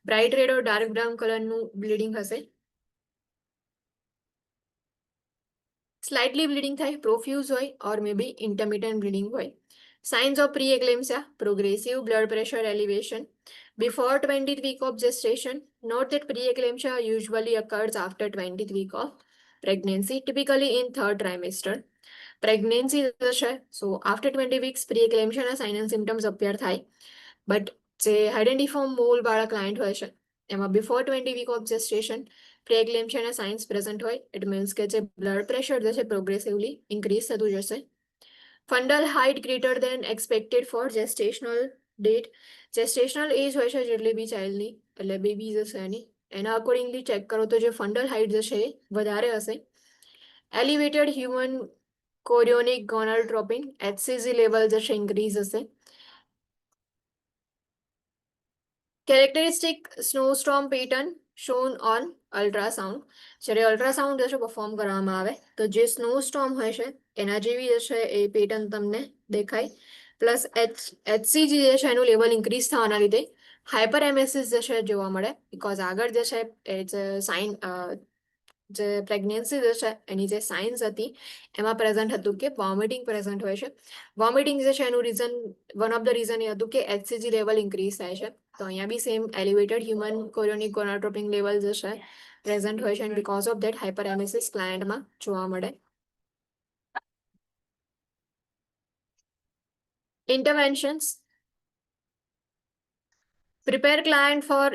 Bright red ઓર dark brown કલરનું bleeding હશે. Slightly bleeding થાય, પ્રોફ્યુઝ હોય, ઓર મે બી ઇન્ટરમિટન્ટ બ્લીડિંગ હોય. Signs of preeclampsia, progressive blood pressure elevation before 20th week of gestation. Note that preeclampsia usually occurs after 20th week of pregnancy, typically in 3rd trimester. Pregnancy છે, so after 20 weeks preeclampsia sign and symptoms appear થાય. But જે આઇડેન્ટિફોર્મ mall વાળા client હોય છે એમાં before 20 week of gestation preeclampsia science present હોય. It means કે જે બ્લડ પ્રેશર જે છે પ્રોગ્રેસિવલી ઇન્ક્રીઝ થતું જશે. Fundal height greater than expected for gestational date. Gestational એજ હોય છે જેટલી બી ચાઇલ્ડની, એટલે બેબી જશે એના અકોર્ડિંગલી ચેક કરો તો જે ફંડલ હાઇટ જશે એ વધારે હશે. Elevated human chorionic gonadotropin HCG level જશે ઇન્ક્રીઝ હશે. Characteristic snowstorm pattern shown on ultrasound. જ્યારે અલ્ટ્રાસાઉન્ડ જે છે પરફોર્મ કરવામાં આવે તો જે સ્નોસ્ટોર્મ હોય છે એના જેવી જે છે એ પેટર્ન તમને દેખાય. પ્લસ HCG જે છે એનું લેવલ ઇન્ક્રીઝ થવાના લીધે હાઇપર એમએસિસ જે છે જોવા મળે. બિકોઝ આગળ જે છે એ જે સાઇન જે પ્રેગ્નન્સી જે છે એની જે સાઇન્સ હતી એમાં પ્રેઝન્ટ હતું કે વોમિટિંગ પ્રેઝન્ટ હોય છે. વોમિટિંગ જે છે એનું reason, one of the reason એ હતું કે HCG લેવલ ઇન્ક્રીઝ થાય છે. તો અહીંયા બી same elevated human chorionic gonadotropin level જે છે પ્રેઝન્ટ હોય છે, and because of that hyperemesis ક્લાયન્ટમાં જોવા મળે. Interventions. Prepare client for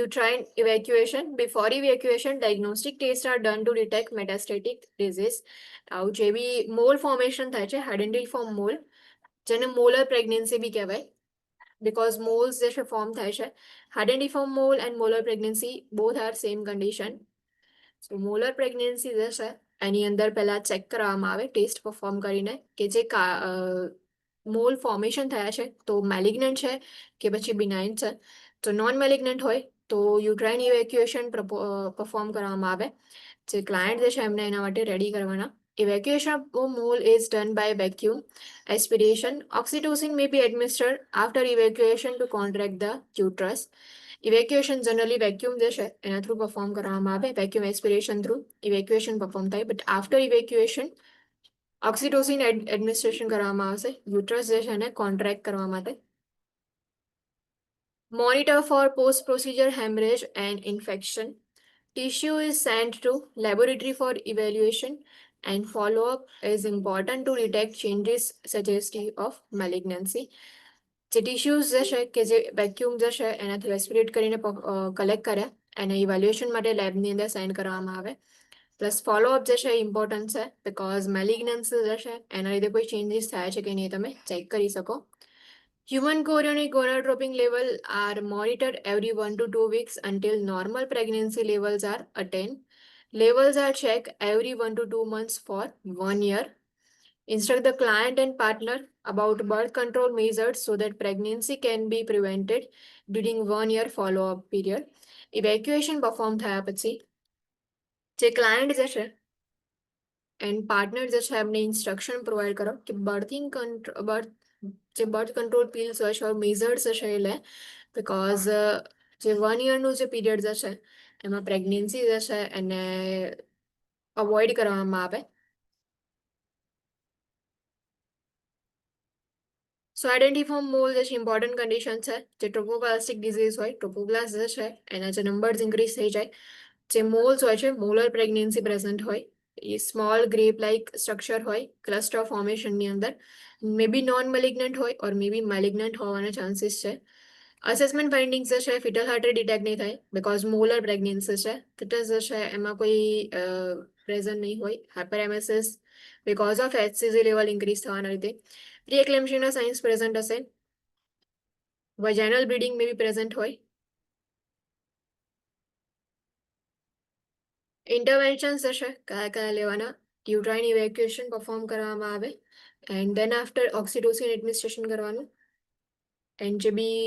uterine evacuation. Before evacuation, diagnostic tests are done to detect metastatic disease. આવું જે બી મોલ ફોર્મેશન થાય છે, આઇડેન્ટિફોર્મ મોલ, જેને મોલર પ્રેગ્નન્સી બી કહેવાય. Because moles જે છે ફોર્મ થાય છે. Hydatidiform mole and molar pregnancy both are same condition. So molar pregnancy જે છે એની અંદર પહેલા ચેક કરવામાં આવે ટેસ્ટ પરફોર્મ કરીને કે જે મોલ ફોર્મેશન થયા છે તો મેલિગ્નન્ટ છે કે પછી બિનાઇન છે. તો નોન મેલિગ્નન્ટ હોય તો યુટ્રાઇન ઇવેક્યુએશન પરફોર્મ કરવામાં આવે. જે ક્લાયન્ટ જે છે એમને એના માટે રેડી કરવાના. Evacuation of mole is done by vacuum aspiration. Oxytocin may be administered after evacuation to contract the uterus. Evacuation generally vacuum જે છે એના થ્રુ પરફોર્મ કરવામાં આવે. Vacuum aspiration through evacuation perform થાય. But after evacuation oxytocin administration કરવામાં આવશે uterus જે છે એને કોન્ટ્રેક્ટ કરવા માટે. Monitor for post-procedure hemorrhage and infection. Tissue is sent to laboratory for evaluation and follow-up is important to detect changes suggestive of malignancy. જે tissues જે છે કે જે વેક્યુમ જે છે એનાથી રેસ્પિરેટ કરીને કલેક્ટ કરે એને ઇવેલ્યુએશન માટે લેબની અંદર સેન્ડ કરવામાં આવે. પ્લસ ફોલોઅપ જે છે ઇમ્પોર્ટન્ટ છે બિકોઝ મેલિગ્નન્સી જે છે એના લીધે કોઈ ચેન્જીસ થાય છે કે નહીં તમે ચેક કરી શકો. Human chorionic gonadotropin level are monitored every 1 to 2 weeks until normal pregnancy levels are attained. Levels are checked every 1 to 2 months for 1 year. Instruct the client and partner about birth control measures so that pregnancy can be prevented during 1 year follow-up period. Evacuation perform થયા પછી જે client જે છે and partner જે છે એમને instruction provide કરો કે બર્થ કંટ્રોલ પિલ્સ હોય છે મેઝર્સ છે એ લે બિકોઝ જે 1 યરનું જે પીરિયડ જે છે એમાં પ્રેગ્નન્સી જે છે એને અવોઇડ કરવામાં આવે. સો આઈડેન્ટિફોર્મ મોલ જે છે ઇમ્પોર્ટન્ટ કન્ડિશન છે જે ટ્રોપોપ્લાસ્ટિક ડિઝીઝ હોય ટ્રોપોપ્લાસ્ટ જે છે એના જે નંબર્સ ઇન્ક્રીઝ થઈ જાય, જે મોલ્સ હોય છે મોલર પ્રેગ્નન્સી પ્રેઝન્ટ હોય, એ સ્મોલ ગ્રેપ લાઇક સ્ટ્રક્ચર હોય ક્લસ્ટર ફોર્મેશનની અંદર, મે બી નોન મેલિગ્નન્ટ હોય ઓર મે બી મેલિગ્નન્ટ હોવાના ચાન્સીસ છે. અસેસમેન્ટ ફાઇન્ડિંગ્સ જે છે ફિટલ હાર્ટ રેટ ડિટેક્ટ નહીં થાય બિકોઝ મોલર પ્રેગ્નન્સી છે. ફિટસ જે છે એમાં કોઈ પ્રેઝન્ટ નહીં હોય. Hyper because of HCG level increase થવાના લીધે પ્રી-એક્લેમ્પશિયાના સાઇન્સ પ્રેઝન્ટ હશે. વજાઇનલ બ્લીડિંગ મે બી પ્રેઝન્ટ હોય. ઇન્ટરવેન્શન્સ હશે કયા કયા લેવાના, યુટ્રાઇન ઇવેક્યુએશન પરફોર્મ કરવામાં આવે and then after oxytocin administration કરવાનું. એન્ડ જે બી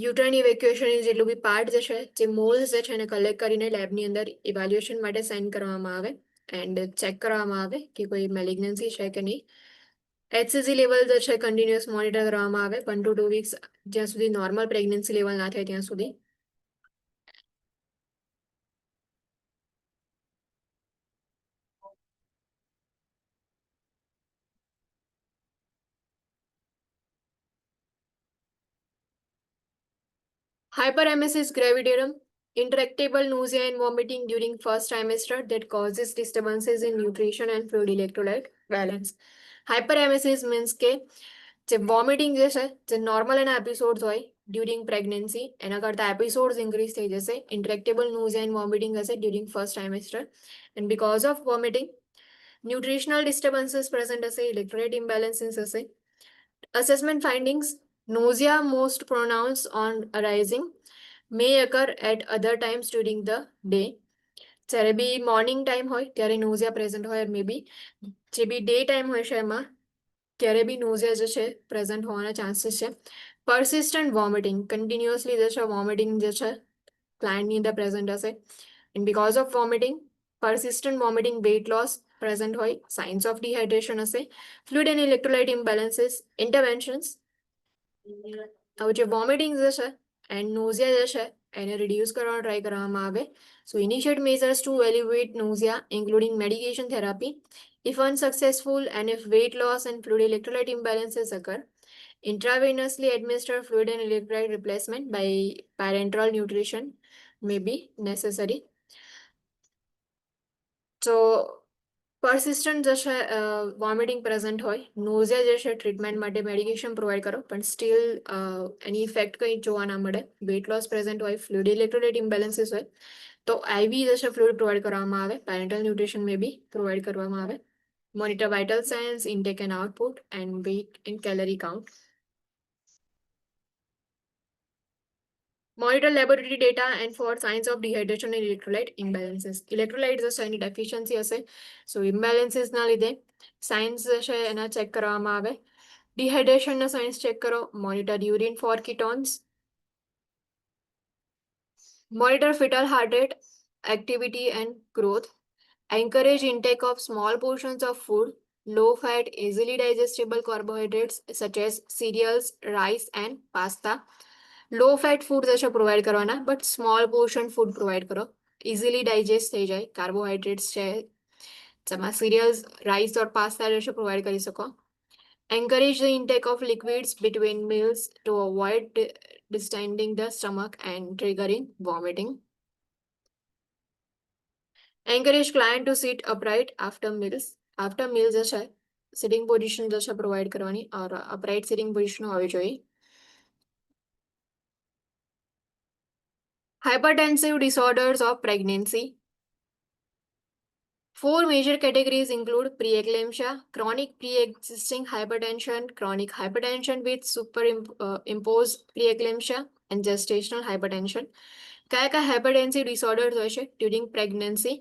યુટ્રાઇન ઇવેક્યુએશન જેટલું બી પાર્ટ જે છે જે મોલ્સ જે છે એને કલેક્ટ કરીને લેબની અંદર ઇવેલ્યુએશન માટે સેન્ડ કરવામાં આવે એન્ડ ચેક કરવામાં આવે કે કોઈ મેલિગ્નન્સી છે કે નહીં. HCG લેવલ જે છે કન્ટિન્યુઅસ મોનિટર કરવામાં આવે 1 to 2 weeks જ્યાં સુધી નોર્મલ પ્રેગ્નન્સી લેવલ ના થાય ત્યાં સુધી. Hyperemesis gravidarum, intractable nausea and vomiting during first trimester that causes disturbances in nutrition and fluid electrolyte balance. Hyperemesis means કે જે વોમિટિંગ જે છે જે નોર્મલ એના એપિસોડ્સ હોય ડ્યુરિંગ પ્રેગ્નન્સી એના કરતાં એપિસોડ્સ ઇન્ક્રીઝ થઈ જશે. ઇન્ટ્રેક્ટેબલ નોઝિયા એન્ડ વોમિટિંગ હશે during first trimester and because of vomiting nutritional disturbances present હશે, ઇલેક્ટ્રોલાઇટ ઇમ્બેલેન્સીસ હશે. Assessment findings: nausea most pronounced on arising, may occur at other times during the day. જ્યારે બી morning time હોય ત્યારે નોઝિયા present હોય મે બી જે બી day time હોય છે એમાં ત્યારે બી નોઝિયા જે છે પ્રેઝન્ટ હોવાના ચાન્સીસ છે. persistent vomiting, કન્ટિન્યુઅસલી જે છે વોમિટિંગ જે છે ક્લાયન્ટની અંદર પ્રેઝન્ટ હશે and because of vomiting persistent vomiting, weight loss present હોય, સાઇન્સ ઓફ ડિહાઇડ્રેશન હશે, ફ્લુઇડ એન્ડ ઇલેક્ટ્રોલાઇટ ઇમ્બેલેન્સીસ. ઇન્ટરવેન્શન્સ: હવે જે વોમિટિંગ જે છે એન્ડ નોઝિયા જે છે એને રિડ્યુસ કરવાનો ટ્રાય કરવામાં આવે. So initiate measures to alleviate nausea including medication therapy. If unsuccessful and if weight loss and fluid electrolyte imbalances occur, intravenously administer fluid and electrolyte replacement by parenteral nutrition may be necessary. So persistent જે છે vomiting present હોય, નોઝિયા જે છે treatment માટે medication provide કરો પણ steel એની effect કંઈ જોવા ના મળે. વેટ લોસ પ્રેઝન્ટ હોય, ફ્લુઇડ ઇલેક્ટ્રોલાઇટ ઇમ્બેલેન્સીસ હોય તો IV જે છે ફ્લુઇડ પ્રોવાઈડ કરવામાં આવે, parenteral nutrition may be provide કરવામાં આવે. Monitor vital signs, intake and output and weight and calorie count. Monitor laboratory data and for signs of dehydration and electrolyte imbalances. Electrolytes જે છે એની deficiency હશે સો ઇમ્બેલેન્સીસના લીધે science જે છે એના ચેક કરવામાં આવે. ડિહાઇડ્રેશનના સાઇન્સ ચેક કરો. Monitor urine for ketones. Monitor fetal heart rate, activity and growth. Encourage intake of small portions of food, low fat, easily digestible carbohydrates such as cereals, rice and pasta. Low fat food જે છે provide કરવાના but small portion food provide કરો, easily digest થઈ જાય. Carbohydrates છે જેમાં serials, rice ઓર pasta જે છે પ્રોવાઈડ કરી શકો. Encourage the intake of liquids between meals to avoid distending the stomach and triggering vomiting. Encourage client to sit upright after meals. After meals જે છે સિટિંગ પોઝિશન જે છે પ્રોવાઈડ કરવાની ઓર upright sitting position હોવી જોઈએ. Hypertensive disorders of pregnancy. 4 major categories include preeclampsia, chronic pre-existing hypertension, chronic hypertension with superimposed preeclampsia, and gestational hypertension. કયા hypertensive disorders હોય છે during pregnancy?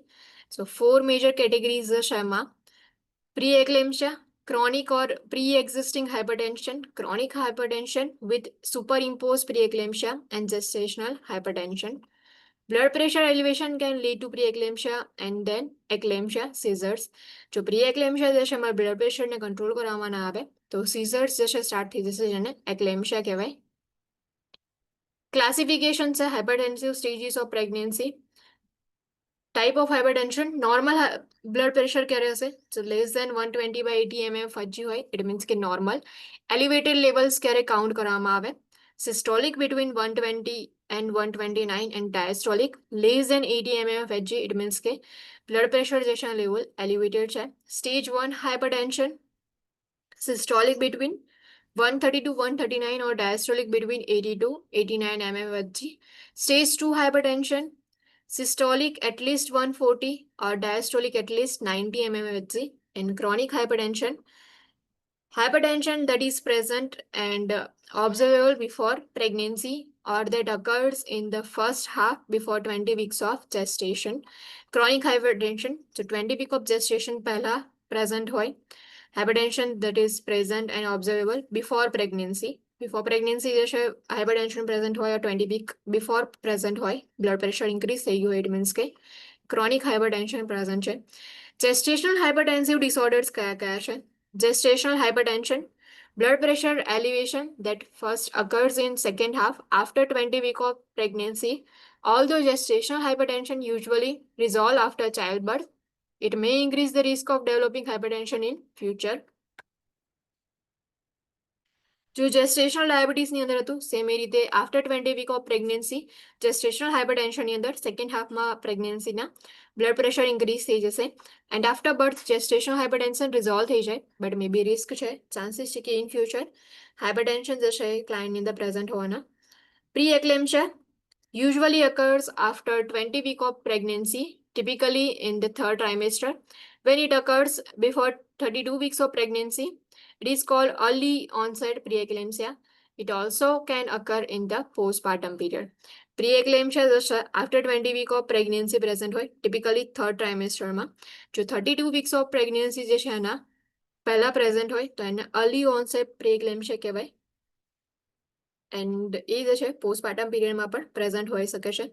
So 4 major categories છે એમાં preeclampsia, chronic or pre-existing hypertension, chronic hypertension with superimposed preeclampsia, and gestational hypertension. Blood pressure elevation can lead to preeclampsia and then eclampsia, seizures. જો preeclampsia જે છે અમારા blood પ્રેશરને control કરવામાં ના આવે તો seizures જે છે સ્ટાર્ટ થઈ જશે જેને eclampsia કહેવાય. ક્લાસિફિકેશન છે hypertensive stages of pregnancy. Type of hypertension, normal blood pressure ક્યારે હશે? So less than 120/80 mmHg હોય, it means કે normal. Elevated levels ક્યારે count કરવામાં આવે? Systolic between 120 and 129 and diastolic less than 80 mmHg, it means કે blood pressure જે છે level elevated છે. Stage 1 hypertension, systolic between 130 to 139 or diastolic between 80 to 89 mmHg. Stage 2 hypertension, systolic at least 140 or diastolic at least 90 mmHg. And chronic hypertension that is present and observable before pregnancy or that occurs in the first half before 20 weeks of gestation. Chronic hypertension, so 20 weeks of gestation પહેલા present હોય. Hypertension that is present and observable before pregnancy. Before pregnancy જે છે hypertension present હોય 20 week before present હોય, blood pressure increase થઈ ગયું હોય, it means કે chronic hypertension present છે. Gestational hypertensive disorders કયા છે? Gestational hypertension, blood pressure elevation that first occurs in second half after 20 weeks of pregnancy. Although gestational hypertension usually resolve after childbirth, it may increase the risk of developing hypertension in future. જો gestational diabetes ની અંદર હતું same એ રીતે after 20 week of pregnancy gestational hypertension ની અંદર second half માં pregnancy ના blood pressure increase થઈ જશે and after birth gestational hypertension resolve થઈ જાય but maybe risk છે chances છે કે in future hypertension જે છે client ની અંદર present હોવાના. Preeclampsia usually occurs after 20 week of pregnancy, typically in the third trimester. When it occurs before 32 weeks of pregnancy, it is called early onset preeclampsia. It also can occur in the postpartum period. Preeclampsia after 20 weeks of pregnancy present હોય, typically third trimester માં. જો 32 weeks of pregnancy જે છે એના પહેલા present હોય તો એને early onset preeclampsia કહેવાય. And એ જે છે postpartum period માં પણ present હોઈ શકે છે.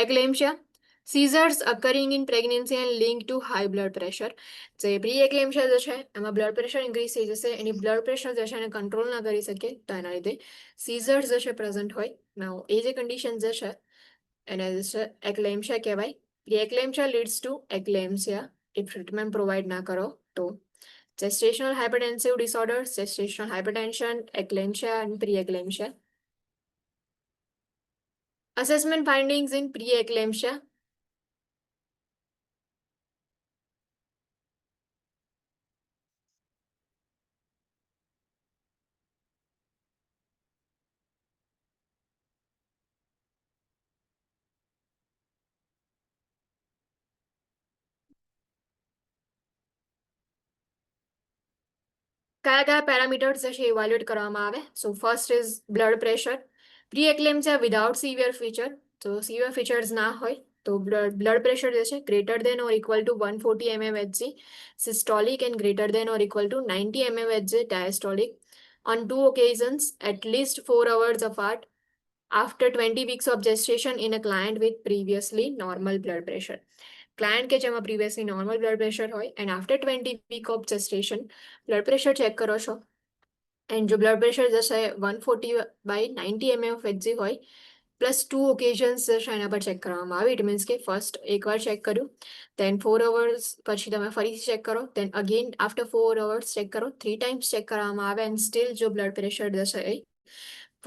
Eclampsia, seizures occurring in pregnancy and linked to high blood pressure. જે preeclampsia જે છે એમાં blood pressure increase થઈ જશે, એની blood pressure જે છે એને control ના કરી શકે તો એના લીધે seizures જે છે present હોય. Now એ જે condition જે છે એને જે છે eclampsia કહેવાય. Preeclampsia leads to eclampsia if treatment provide ના કરો તો. Gestational hypertensive disorders, gestational hypertension, eclampsia and preeclampsia. Assessment findings in preeclampsia. કયા પેરામીટર્સ છે ઇવેલ્યુએટ કરવામાં આવે? So first is blood pressure. Preeclampsia without severe feature, તો severe features ના હોય તો બ્લડ પ્રેશર જે છે greater than or equal to 140 mmHg, systolic and greater than or equal to 90 mmHg, diastolic on 2 occasions at least 4 hours apart after 20 weeks of gestation in a client with previously normal blood pressure. Client કે જેમાં previously normal blood pressure હોય and after 20 week of gestation blood pressure check કરો છો and જો blood pressure જશે 140/90 mmHg હોય plus 2 occasions જશે એના પર ચેક કરવામાં આવે. ઇટ મીન્સ કે ફર્સ્ટ એકવાર ચેક કર્યું, દેન 4 અવર્સ પછી તમે ફરીથી ચેક કરો, દેન અગેન આફ્ટર 4 અવર્સ ચેક કરો, 3 ટાઈમ્સ ચેક કરવામાં આવે એન્ડ સ્ટીલ જો બ્લડ પ્રેશર જશે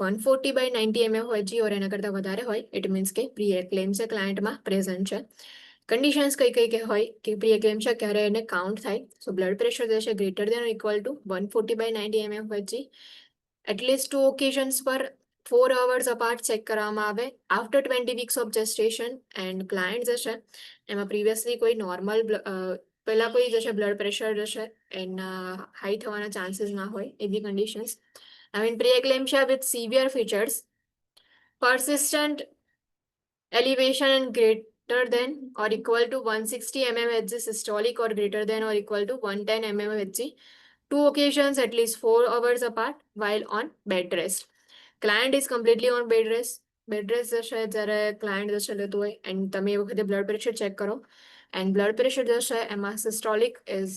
140/90 mmHg ઓર એના કરતાં વધારે હોય ઇટ મીન્સ કે પ્રીએક્લેમ્પસિયા ક્લાયન્ટમાં પ્રેઝન્ટ છે. કન્ડિશન્સ કઈ કઈ કે હોય કે પ્રીએક્લેમ્શિયા ક્યારે એને કાઉન્ટ થાય. સો બ્લડ પ્રેશર જશે greater than equal to 140/90 mmHg. At least 2 occasions પર 4 hours અપાર્ટ ચેક કરવામાં આવે after 20 weeks of gestation. And client જશે એમાં પ્રિવિયસલી કોઈ નોર્મલ પહેલા કોઈ જશે બ્લડ પ્રેશર જશે એના હાઈ થવાના ચાન્સીસ ના હોય એવી conditions. I mean preeclampsia with severe features, persistent elevation and greater than or equal to 160 mmHg systolic or greater than or equal to 110 mmHg. 2 occasions at least 4 hours apart while on bed rest. Client is completely on bed rest. Bed rest જશે જ્યારે client જશે લેતું હોય and તમે એ વખતે blood pressure check કરો and blood pressure જશે એમાં systolic is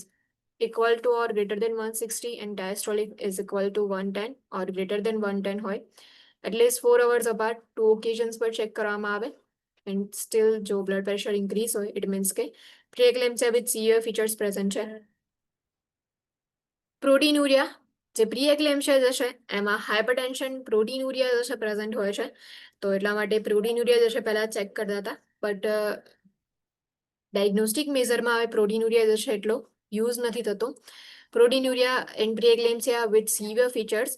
equal to or greater than 160 and diastolic is equal to 110 or greater than 110 હોય. At least 4 hours apart 2 occasions પર ચેક કરવામાં આવે and still જો blood pressure increase હોય it means કે preeclampsia with severe features present છે. પ્રોટીનુરિયા જે પ્રીએક્લેમ્શિયા જશે એમાં હાઇપરટેન્શન પ્રોટીનુરિયા જશે પ્રેઝન્ટ હોય છે તો એટલા માટે પ્રોટીનુરિયા જશે પહેલા ચેક કરતા હતા બટ ડાયગ્નોસ્ટિક મેઝરમાં હવે પ્રોટીનુરિયા જશે એટલો યુઝ નથી થતો. Proteinuria in preeclampsia with severe features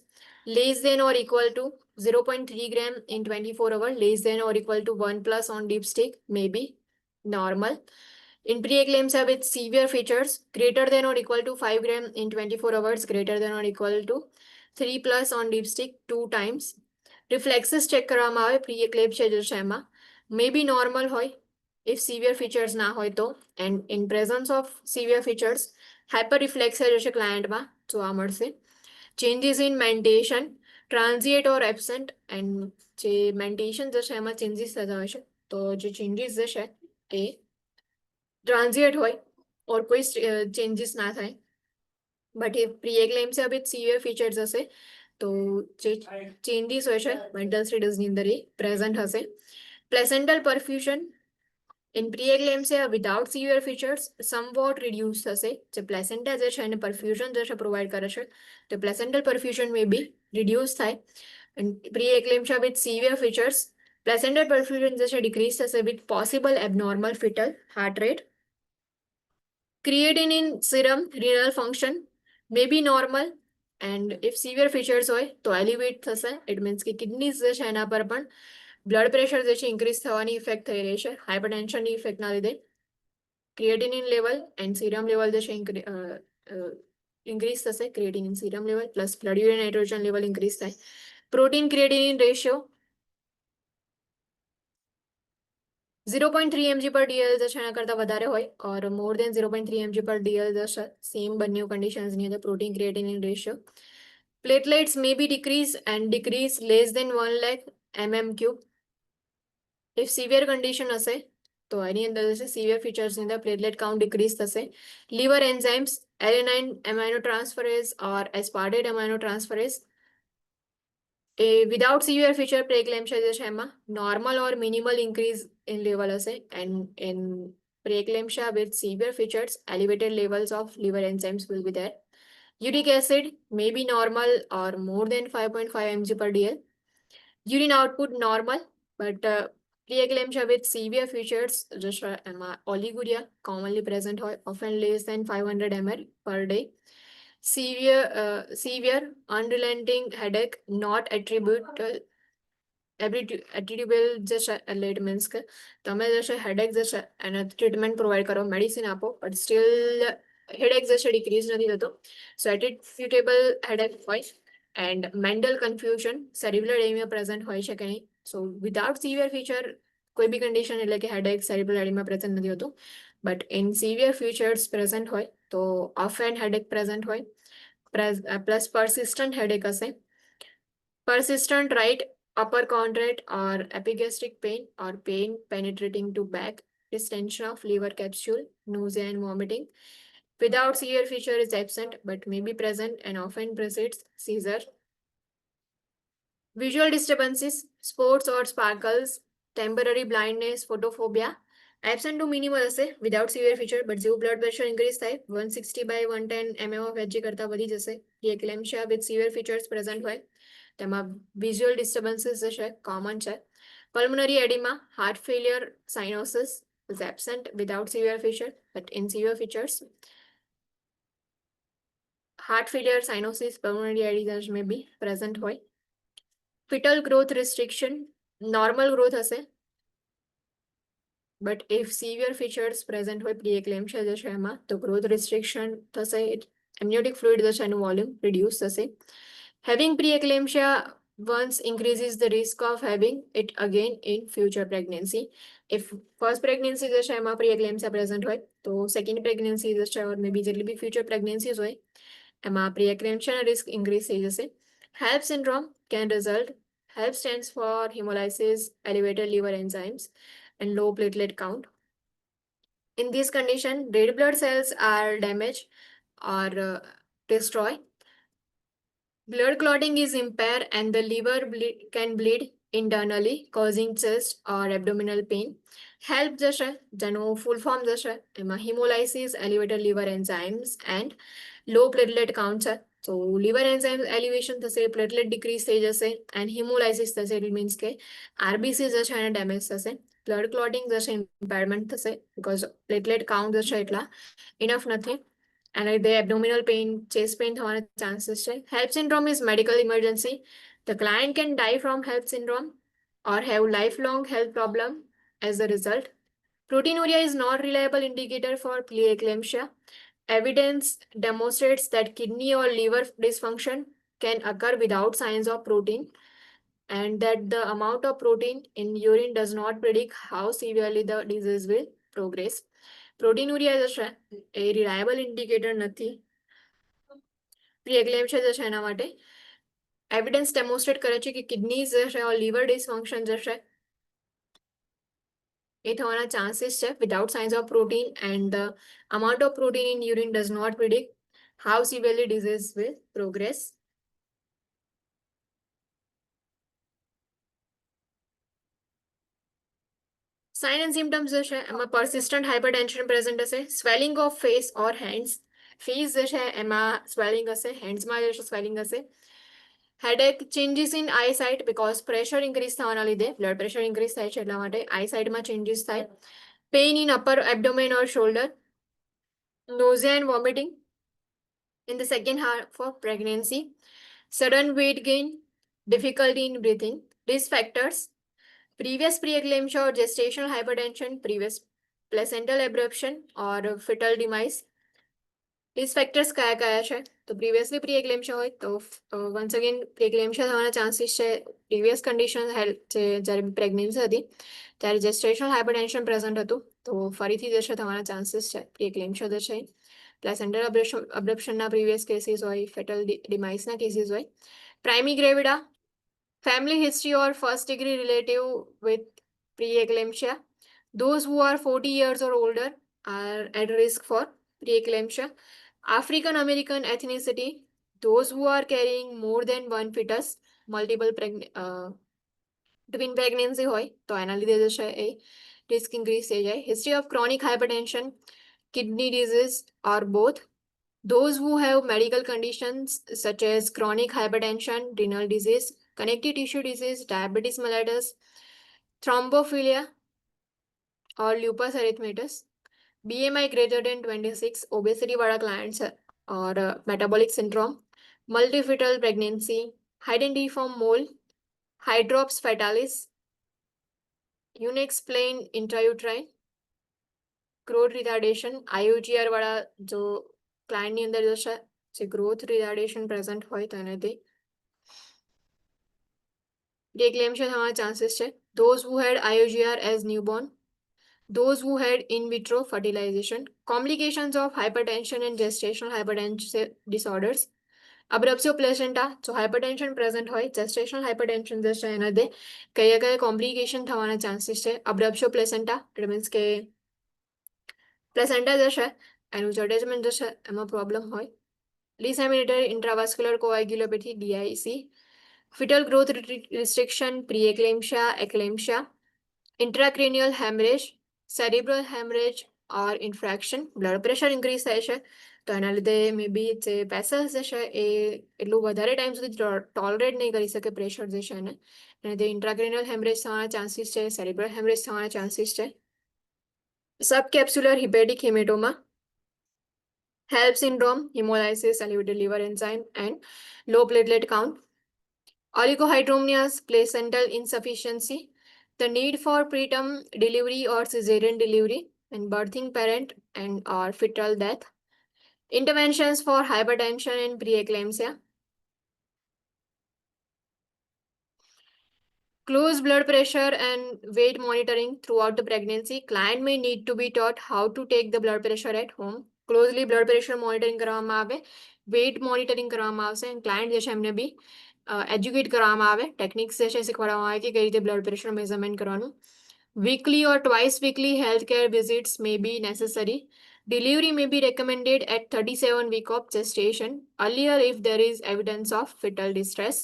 less than or equal to 0.3 gram in 24 hours, less than or equal to 1 plus on dipstick, maybe normal. In preeclampsia with severe features, greater than or equal to 5 gram in 24 hours, greater than or equal to 3 plus on dipstick 2 times. Reflexes check કરવામાં આવે preeclampsia જશે એમાં maybe normal હોય if severe features ના હોય તો. and in presence of severe features hyperreflexia જશે ક્લાયન્ટમાં જોવા મળશે. changes in mentation transient or absent and જે mentation જશે એમાં changes થતા હોય છે તો જે changes જશે એ transient હોય or કોઈ changes ના થાય. બટ એ પ્રીએક્લેમ્શિયા વિથ સિવિયર ફીચર્સ હશે તો જે ચેન્જીસ હોય છે મેન્ટલ સ્ટેટસની અંદર એ પ્રેઝન્ટ હશે. Placental perfusion in preeclampsia without severe features somewhat reduce થશે. જે પ્લેસેન્ટા જે છે એને પરફ્યુઝન જે છે પ્રોવાઈડ કરે છે તો પ્લેસેન્ટલ પરફ્યુઝન મે બી રિડ્યુસ થાય. પ્રીએક્લેમ્શિયા વિથ સિવિયર ફીચર્સ પ્લેસેન્ટલ પરફ્યુઝન જે છે ડિક્રીઝ થશે with possible abnormal foetal heart rate. creatinine in serum renal function may be normal and if severe features હોય તો elevate થશે. it means કે કિડનીઝ જે છે એના પર પણ બ્લડ પ્રેશર જે છે ઇન્ક્રીઝ થવાની ઇફેક્ટ થઈ રહી છે હાઇપરટેન્શનની ઇફેક્ટના લીધે. Creatinine level and serum level જે છે ઇન્ક્રીઝ થશે. Creatinine serum level plus blood urine nitrogen level increase થાય. Protein creatinine ratio 0.3 mg per dl જશે એના કરતાં વધારે હોય or more than 0.3 mg per dl જશે સેમ બંને કન્ડિશન્સની અંદર protein creatinine ratio. Platelets may be decrease and decrease less than 1 lakh mm3. If severe condition હશે તો એની અંદર જશે સિવિયર ફીચર્સની અંદર પ્લેટલેટ કાઉન્ટ ડિક્રીઝ થશે. લીવર એન્ઝાઇમ્સ એલેનાઇન એમાઇનો ટ્રાન્સફરેઝ ઓર એસ્પાર્ટેટ એમાઇનો ટ્રાન્સફરેઝ એ વિધાઉટ સિવિયર ફીચર પ્રેક્લેમ્શિયા જે છે એમાં normal or minimal increase in level assay and in preeclampsia with severe features elevated levels of liver enzymes will be there. Uric acid may be normal or more than 5.5 mg per dl. Urine output normal but preeclampsia with severe features just oliguria commonly present or often less than 500 ml per day. Severe unrelenting headache not attributable જશે એટલે it means કે તમે જશે headache જશે એને treatment provide કરો medicine આપો but still headache જશે ડિક્રીઝ નથી થતો. સો એટ્રીબ્યુટેબલ હેડેક હોય and mental confusion cerebral oedema present હોય છે કે નહીં. સો વિધાઉટ સિવિયર ફીચર કોઈ બી કન્ડિશન એટલે કે હેડેક સેરિબ્રલ એડિમા પ્રેઝન્ટ નથી હોતું but in severe features present હોય તો ઓફેન હેડેક પ્રેઝન્ટ હોય પ્લસ persistent headache હશે. persistent right upper quadrant or epigastric pain or pain penetrating to back, distension of liver capsule, nausea and vomiting. Without severe feature is absent but may be present and often precedes seizure. Visual disturbances, spots or sparkles, temporary blindness, photophobia. Absent to minimal હશે without severe feature but જેવું blood pressure increase થાય 160/110 mm of Hg કરતા વધી જશે. Preeclampsia with severe features present હોય તેમાં visual disturbances જે છે કોમન છે. Pulmonary oedema heart failure cyanosis is absent without severe feature, but in severe features, heart failure, cyanosis, pulmonary edema may be present હોય. Fetal growth restriction, normal growth હશે, but if severe features present હોય preeclampsia જે છે એમાં, તો growth restriction થશે, amniotic fluid જે છે એનું volume reduce થશે. Having preeclampsia once increases the risk of having it again in future pregnancy. If first pregnancy જે છે એમાં preeclampsia present હોય, તો second pregnancy જે છે or maybe જેટલી બી future pregnancies હોય એમાં preeclampsia risk increase થઈ જશે. HELLP syndrome can result. HELLP stands for hemolysis, elevated liver enzymes, and low platelet count. In this condition, red blood cells are damaged or destroyed. Blood clotting is impaired and the liver can bleed internally, causing chest or abdominal pain. HELP જશે, જેનું full form જશે એમાં hemolysis, elevated liver enzymes, and low platelet count છે. So liver enzyme elevation થશે, platelet decrease થઈ જશે, and hemolysis થશે. It means કે RBC જે છે એને damage થશે. Blood clotting જશે, impairment થશે because platelet count જે છે એટલા enough નથી. And the abdominal pain, chest pain થવાના chances છે. HELP syndrome is medical emergency. The client can die from HELP syndrome or have lifelong health problem as a result. Proteinuria is not reliable indicator for preeclampsia. Evidence demonstrates that kidney or liver dysfunction can occur without signs of protein, and that the amount of protein in urine does not predict how severely the disease will progress. Proteinuria જે છે એ reliable indicator નથી preeclampsia જે છે એના માટે. Evidence demonstrate કરે છે કે કિડનીઝ જે છે or liver dysfunction જે છે એ થવાના ચાન્સીસ છે without signs of protein, and the amount of protein in urine does not predict how severely disease will progress. Sign and symptoms જે છે એમાં persistent hypertension present હશે, swelling of face or hands. Face જે છે એમાં swelling હશે, handsમાં જે છે swelling હશે. Headache, changes in eyesight because pressure increase થવાના લીધે, blood pressure increase થાય છે એટલા માટે eyesight માં changes થાય. Pain in upper abdomen or shoulder. Nausea and vomiting in the second half of pregnancy. Sudden weight gain, difficulty in breathing. Risk factors: previous preeclampsia or gestational hypertension, previous placental abruption or fetal demise. Risk factors કયા કયા છે? તો previously preeclampsia હોય તો once again preeclampsia થવાના chances છે. previous condition જ્યારે pregnancy હતી ત્યારે gestational hypertension present હતું તો ફરીથી જે છે થવાના chances છે preeclampsia જે છે. placental abruption ના previous cases હોય, fetal demise ના cases હોય. Primary gravida, family history or first degree relative with preeclampsia. Those who are 40 years or older are at risk for preeclampsia. African American ethnicity, those who are carrying more than one fetus, multiple twin pregnancy હોય તો એના લીધે જે છે એ risk increase થઈ જાય. History of chronic hypertension, kidney disease or both. Those who have medical conditions such as chronic hypertension, renal disease, connective tissue disease, diabetes mellitus, thrombophilia or lupus erythematosus. BMI greater than 26, obesity वाला clients or metabolic syndrome, multifetal pregnancy, hydatidiform mole, hydrops fetalis, unexplained intrauterine growth retardation, IUGR वाला जो client ની અંદર જે growth retardation present હોય તો એનાથી preeclampsia થવાના chances છે. Those who had IUGR as newborn, those who had in vitro fertilization, complications of hypertension and gestational hypertension disorders, abruptio placenta, so hypertension present હોય, gestational hypertension જે છે એના દે કયા કયા complication થવાના chances છે. abruptio placenta, it means કે placenta જે છે એનું judgment જે છે એમાં problem હોય. disseminated intravascular coagulopathy, DIC, fetal growth restriction, preeclampsia, eclampsia, intracranial hemorrhage, cerebral hemorrhage or infraction, blood pressure increase થાય છે તો એના લીધે મે બી જે vessels જે છે એ એટલું વધારે ટાઈમ સુધી ટોલરેટ નહીં કરી શકે પ્રેશર જે છે એને તે intracranial hemorrhage થવાના ચાન્સીસ છે, cerebral hemorrhage થવાના ચાન્સીસ છે. Subcapsular hepatic hematoma, HELLP syndrome, hemolysis, elevated liver enzyme, and low platelet count. Oligohydramnios, placental insufficiency, the need for preterm delivery or cesarean delivery, and birthing parent and or fetal death. Interventions for hypertension and preeclampsia. Close blood pressure and weight monitoring throughout the pregnancy. Client may need to be taught how to take the blood pressure at home. Closely blood pressure monitoring કરવામાં આવે, weight monitoring કરવામાં આવશે, and client જે છે એમને બી educate કરવામાં આવે, techniques જે છે શીખવાડવામાં આવે કે કઈ રીતે બ્લડ પ્રેશર મેઝરમેન્ટ કરવાનું. Weekly or twice weekly healthcare visits may be necessary. Delivery may be recommended at 37 week of gestation, earlier if there is evidence of fetal distress.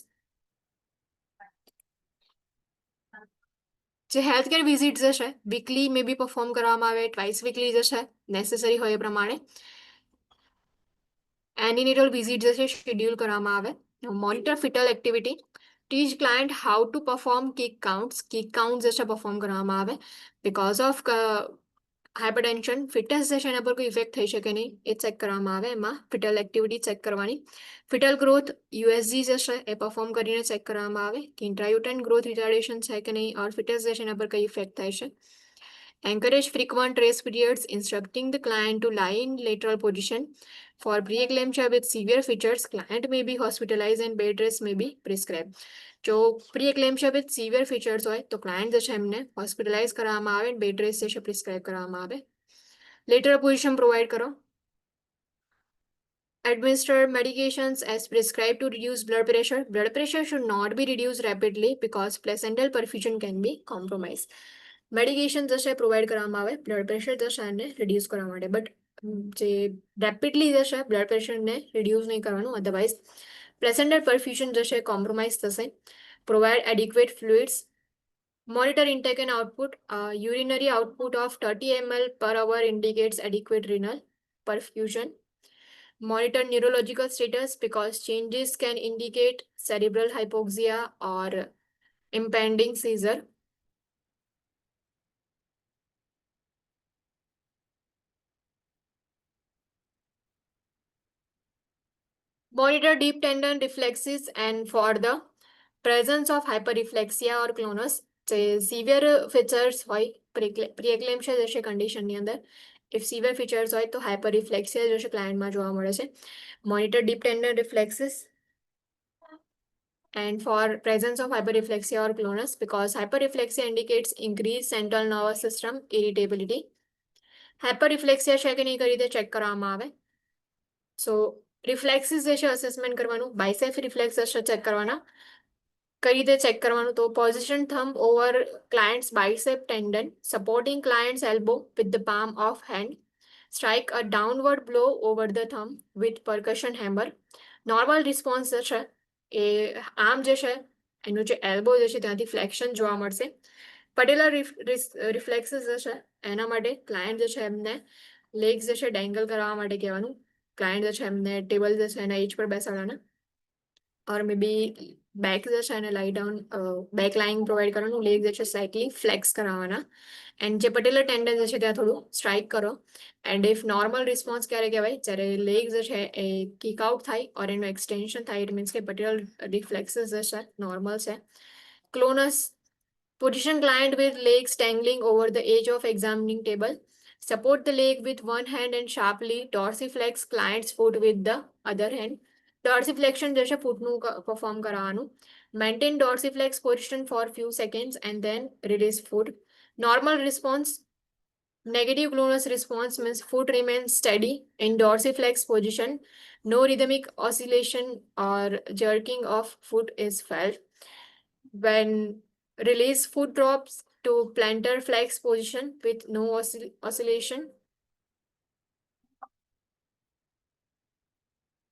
જે હેલ્થકેર વિઝિટ જે છે વીકલી મે બી perform કરવામાં આવે, twice weekly જે છે necessary હોય એ પ્રમાણે. Antenatal visit જે છે શેડ્યુલ કરવામાં આવે. Monitor foetal activity, teach client how to perform kick count જે છે પરફોર્મ કરવામાં આવે. બિકોઝ ઓફ હાઇપરટેન્શન ફિટનેસ જે છે એના પર કોઈ ઇફેક્ટ થઈ શકે નહીં એ ચેક કરવામાં આવે. એમાં ફિટલ એક્ટિવિટી ચેક કરવાની. ફિટલ ગ્રોથ યુએસજી જે છે એ પરફોર્મ કરીને ચેક કરવામાં આવે કે ઇન્ટ્રાયુટેન ગ્રોથ રિટાર્ડેશન છે કે નહીં, ઓર ફિટનેસ જે છે એના પર કઈ ઇફેક્ટ થાય છે. Encourage frequent rest periods, instructing the client to lie in lateral position. For preeclampsia with severe features, client may be hospitalized and bed rest may be prescribed. જો preeclampsia with severe features હોય તો client જે છે એમને hospitalize કરવામાં આવે, bed rest જે છે prescribe કરવામાં આવે. Lateral position provide કરો. Administer medications as prescribed to reduce blood pressure. Blood pressure should not be reduced rapidly because placental perfusion can be compromised. Medication જશે પ્રોવાઈડ કરવામાં આવે બ્લડ પ્રેશર જશે એને રિડ્યુસ કરવા માટે, બટ જે રેપિડલી જશે બ્લડ પ્રેશરને રિડ્યુસ નહીં કરવાનું, અધરવાઇઝ પ્લેસેન્ટલ પરફ્યુઝન જશે કોમ્પ્રોમાઇઝ થશે. Provide adequate fluids. Monitor intake and output. Urinary output of 30 ml per hour indicates adequate renal perfusion. Monitor neurological status because changes can indicate cerebral hypoxia or impending seizure. Monitor deep tendon reflexes and for the presence of hyperreflexia or clonus. Severe features હોય પ્રીએક્લેમ્પશિયા જશે કન્ડિશનની અંદર, if severe features હોય તો હાઇપરરિફ્લેક્સિયા જશે ક્લાયન્ટમાં જોવા મળે છે. Monitor deep tendon reflexes and for presence of hyperreflexia or clonus because hyperreflexia indicates increased central nervous system irritability. Hyperreflexia છે કે નહીં કઈ રીતે ચેક કરવામાં આવે. સો રિફ્લેક્સિસ જે છે અસેસમેન્ટ કરવાનું, બાયસેપ રિફ્લેક્સ હશે ચેક કરવાના. કઈ રીતે ચેક કરવાનું તો position thumb over client's bicep tendon, supporting client's elbow with the palm of hand, strike a downward blow over the thumb with percussion hammer. Normal response જે છે એ આમ જે છે એનું જે એલ્બો જે છે ત્યાંથી ફ્લેક્શન જોવા મળશે. પટેલર રિફ્લેક્સિસ જે છે એના માટે ક્લાયન્ટ જે છે એમને લેગ્સ જે છે ડેંગલ કરવા માટે કહેવાનું. ક્લાયન્ટ જે છે એમને ટેબલ જે છે એના એજ પર બેસાડવાના, ઓર મે બી બેક જે છે એને લાઈ ડાઉન બેક લાઇંગ પ્રોવાઈડ કરવાનું, લેગ જે છે સ્લાઇટલી ફ્લેક્સ કરાવવાના, એન્ડ જે પટેલર ટેન્ડન જે છે ત્યાં થોડું સ્ટ્રાઇક કરો. એન્ડ ઇફ નોર્મલ રિસ્પોન્સ ક્યારે કહેવાય જ્યારે લેગ જે છે એ કિક આઉટ થાય ઓર એનું એક્સટેન્શન થાય, ઇટ મીન્સ કે પટેલર રિફ્લેક્સિસ જે છે નોર્મલ છે. ક્લોનસ, position client with legs dangling over the edge of examining table. Support the leg with one hand and sharply dorsiflex client's foot with the other hand. Dorsiflexion જે છે ફૂટનું perform કરાવવાનું. Maintain dorsiflex position for few seconds and then release foot. Normal response. Negative clonus response means foot remains steady in dorsiflex position. No rhythmic oscillation or jerking of foot is felt. When release, foot drops to plantar flex position with no oscillation.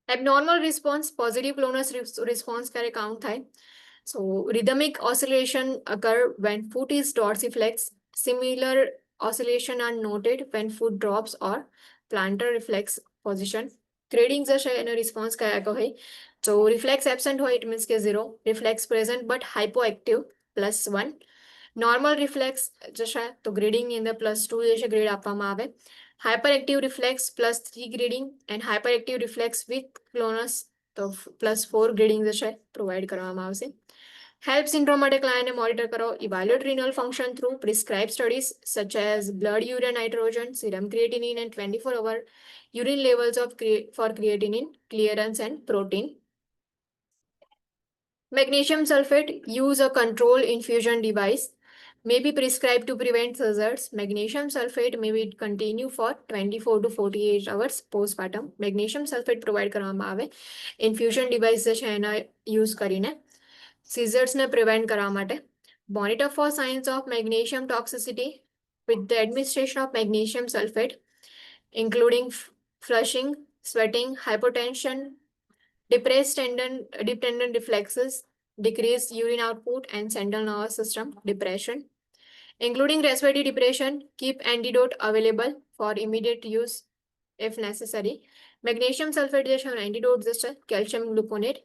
Abnormal response, positive clonus response ક્યારે count થાય. So rhythmic oscillation occur when foot is dorsiflex. Similar oscillation are noted when foot drops or plantar reflex position. Grading જે છે એનો response કયા કહે. So reflex absent હોય it means કે 0, reflex present but hypoactive +1, normal reflex જશે તો ગ્રેડિંગની અંદર +2 જે છે ગ્રેડ આપવામાં આવે. Hyperactive reflex +3 grading and hyperactive reflex with clonus તો +4 ગ્રેડિંગ જે છે પ્રોવાઈડ કરવામાં આવશે. હેલ્પ સિન્ડ્રોમ માટે ક્લાયન્ટને મોનિટર કરો. Evaluate renal function through prescribed studies such as blood urea nitrogen, serum creatinine, and 24-hour urine levels for creatinine clearance and protein. Magnesium sulfate, use a control infusion device. May be prescribed to prevent seizures. Magnesium sulfate may be continue for 24 to 48 hours postpartum. Magnesium sulfate provide કરવામાં આવે infusion device જે છે એના use કરીને સિઝર્સને prevent કરવા માટે. Monitor for signs of magnesium toxicity with the administration of magnesium sulfate, including flushing, sweating, hypotension, deep tendon reflexes, decreased urine output, and central nervous system depression. Including respiratory depression, keep antidote available for immediate use if necessary. Magnesium sulfate is an antidote just calcium gluconate.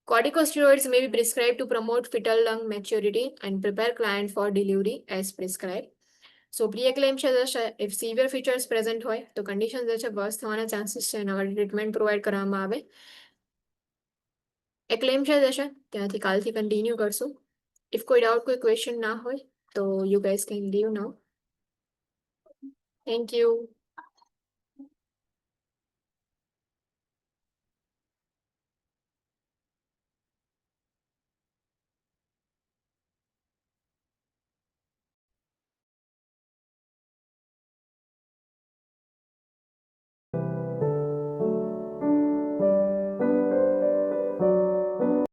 Corticosteroids may be prescribed to promote fetal lung maturity and prepare client for delivery as prescribed. સો પ્રી-એક્લેમ્પશિયા જશે if severe features present હોય તો condition જે છે વર્સ થવાના chances છે એના માટે treatment provide કરવામાં આવે. એક્લેમ્પશિયા જશે ત્યાંથી કાલથી કન્ટિન્યુ કરશું. ઇફ કોઈ ડાઉટ કોઈ ક્વેશ્ચન ના હોય તો you guys can live now. Thank you.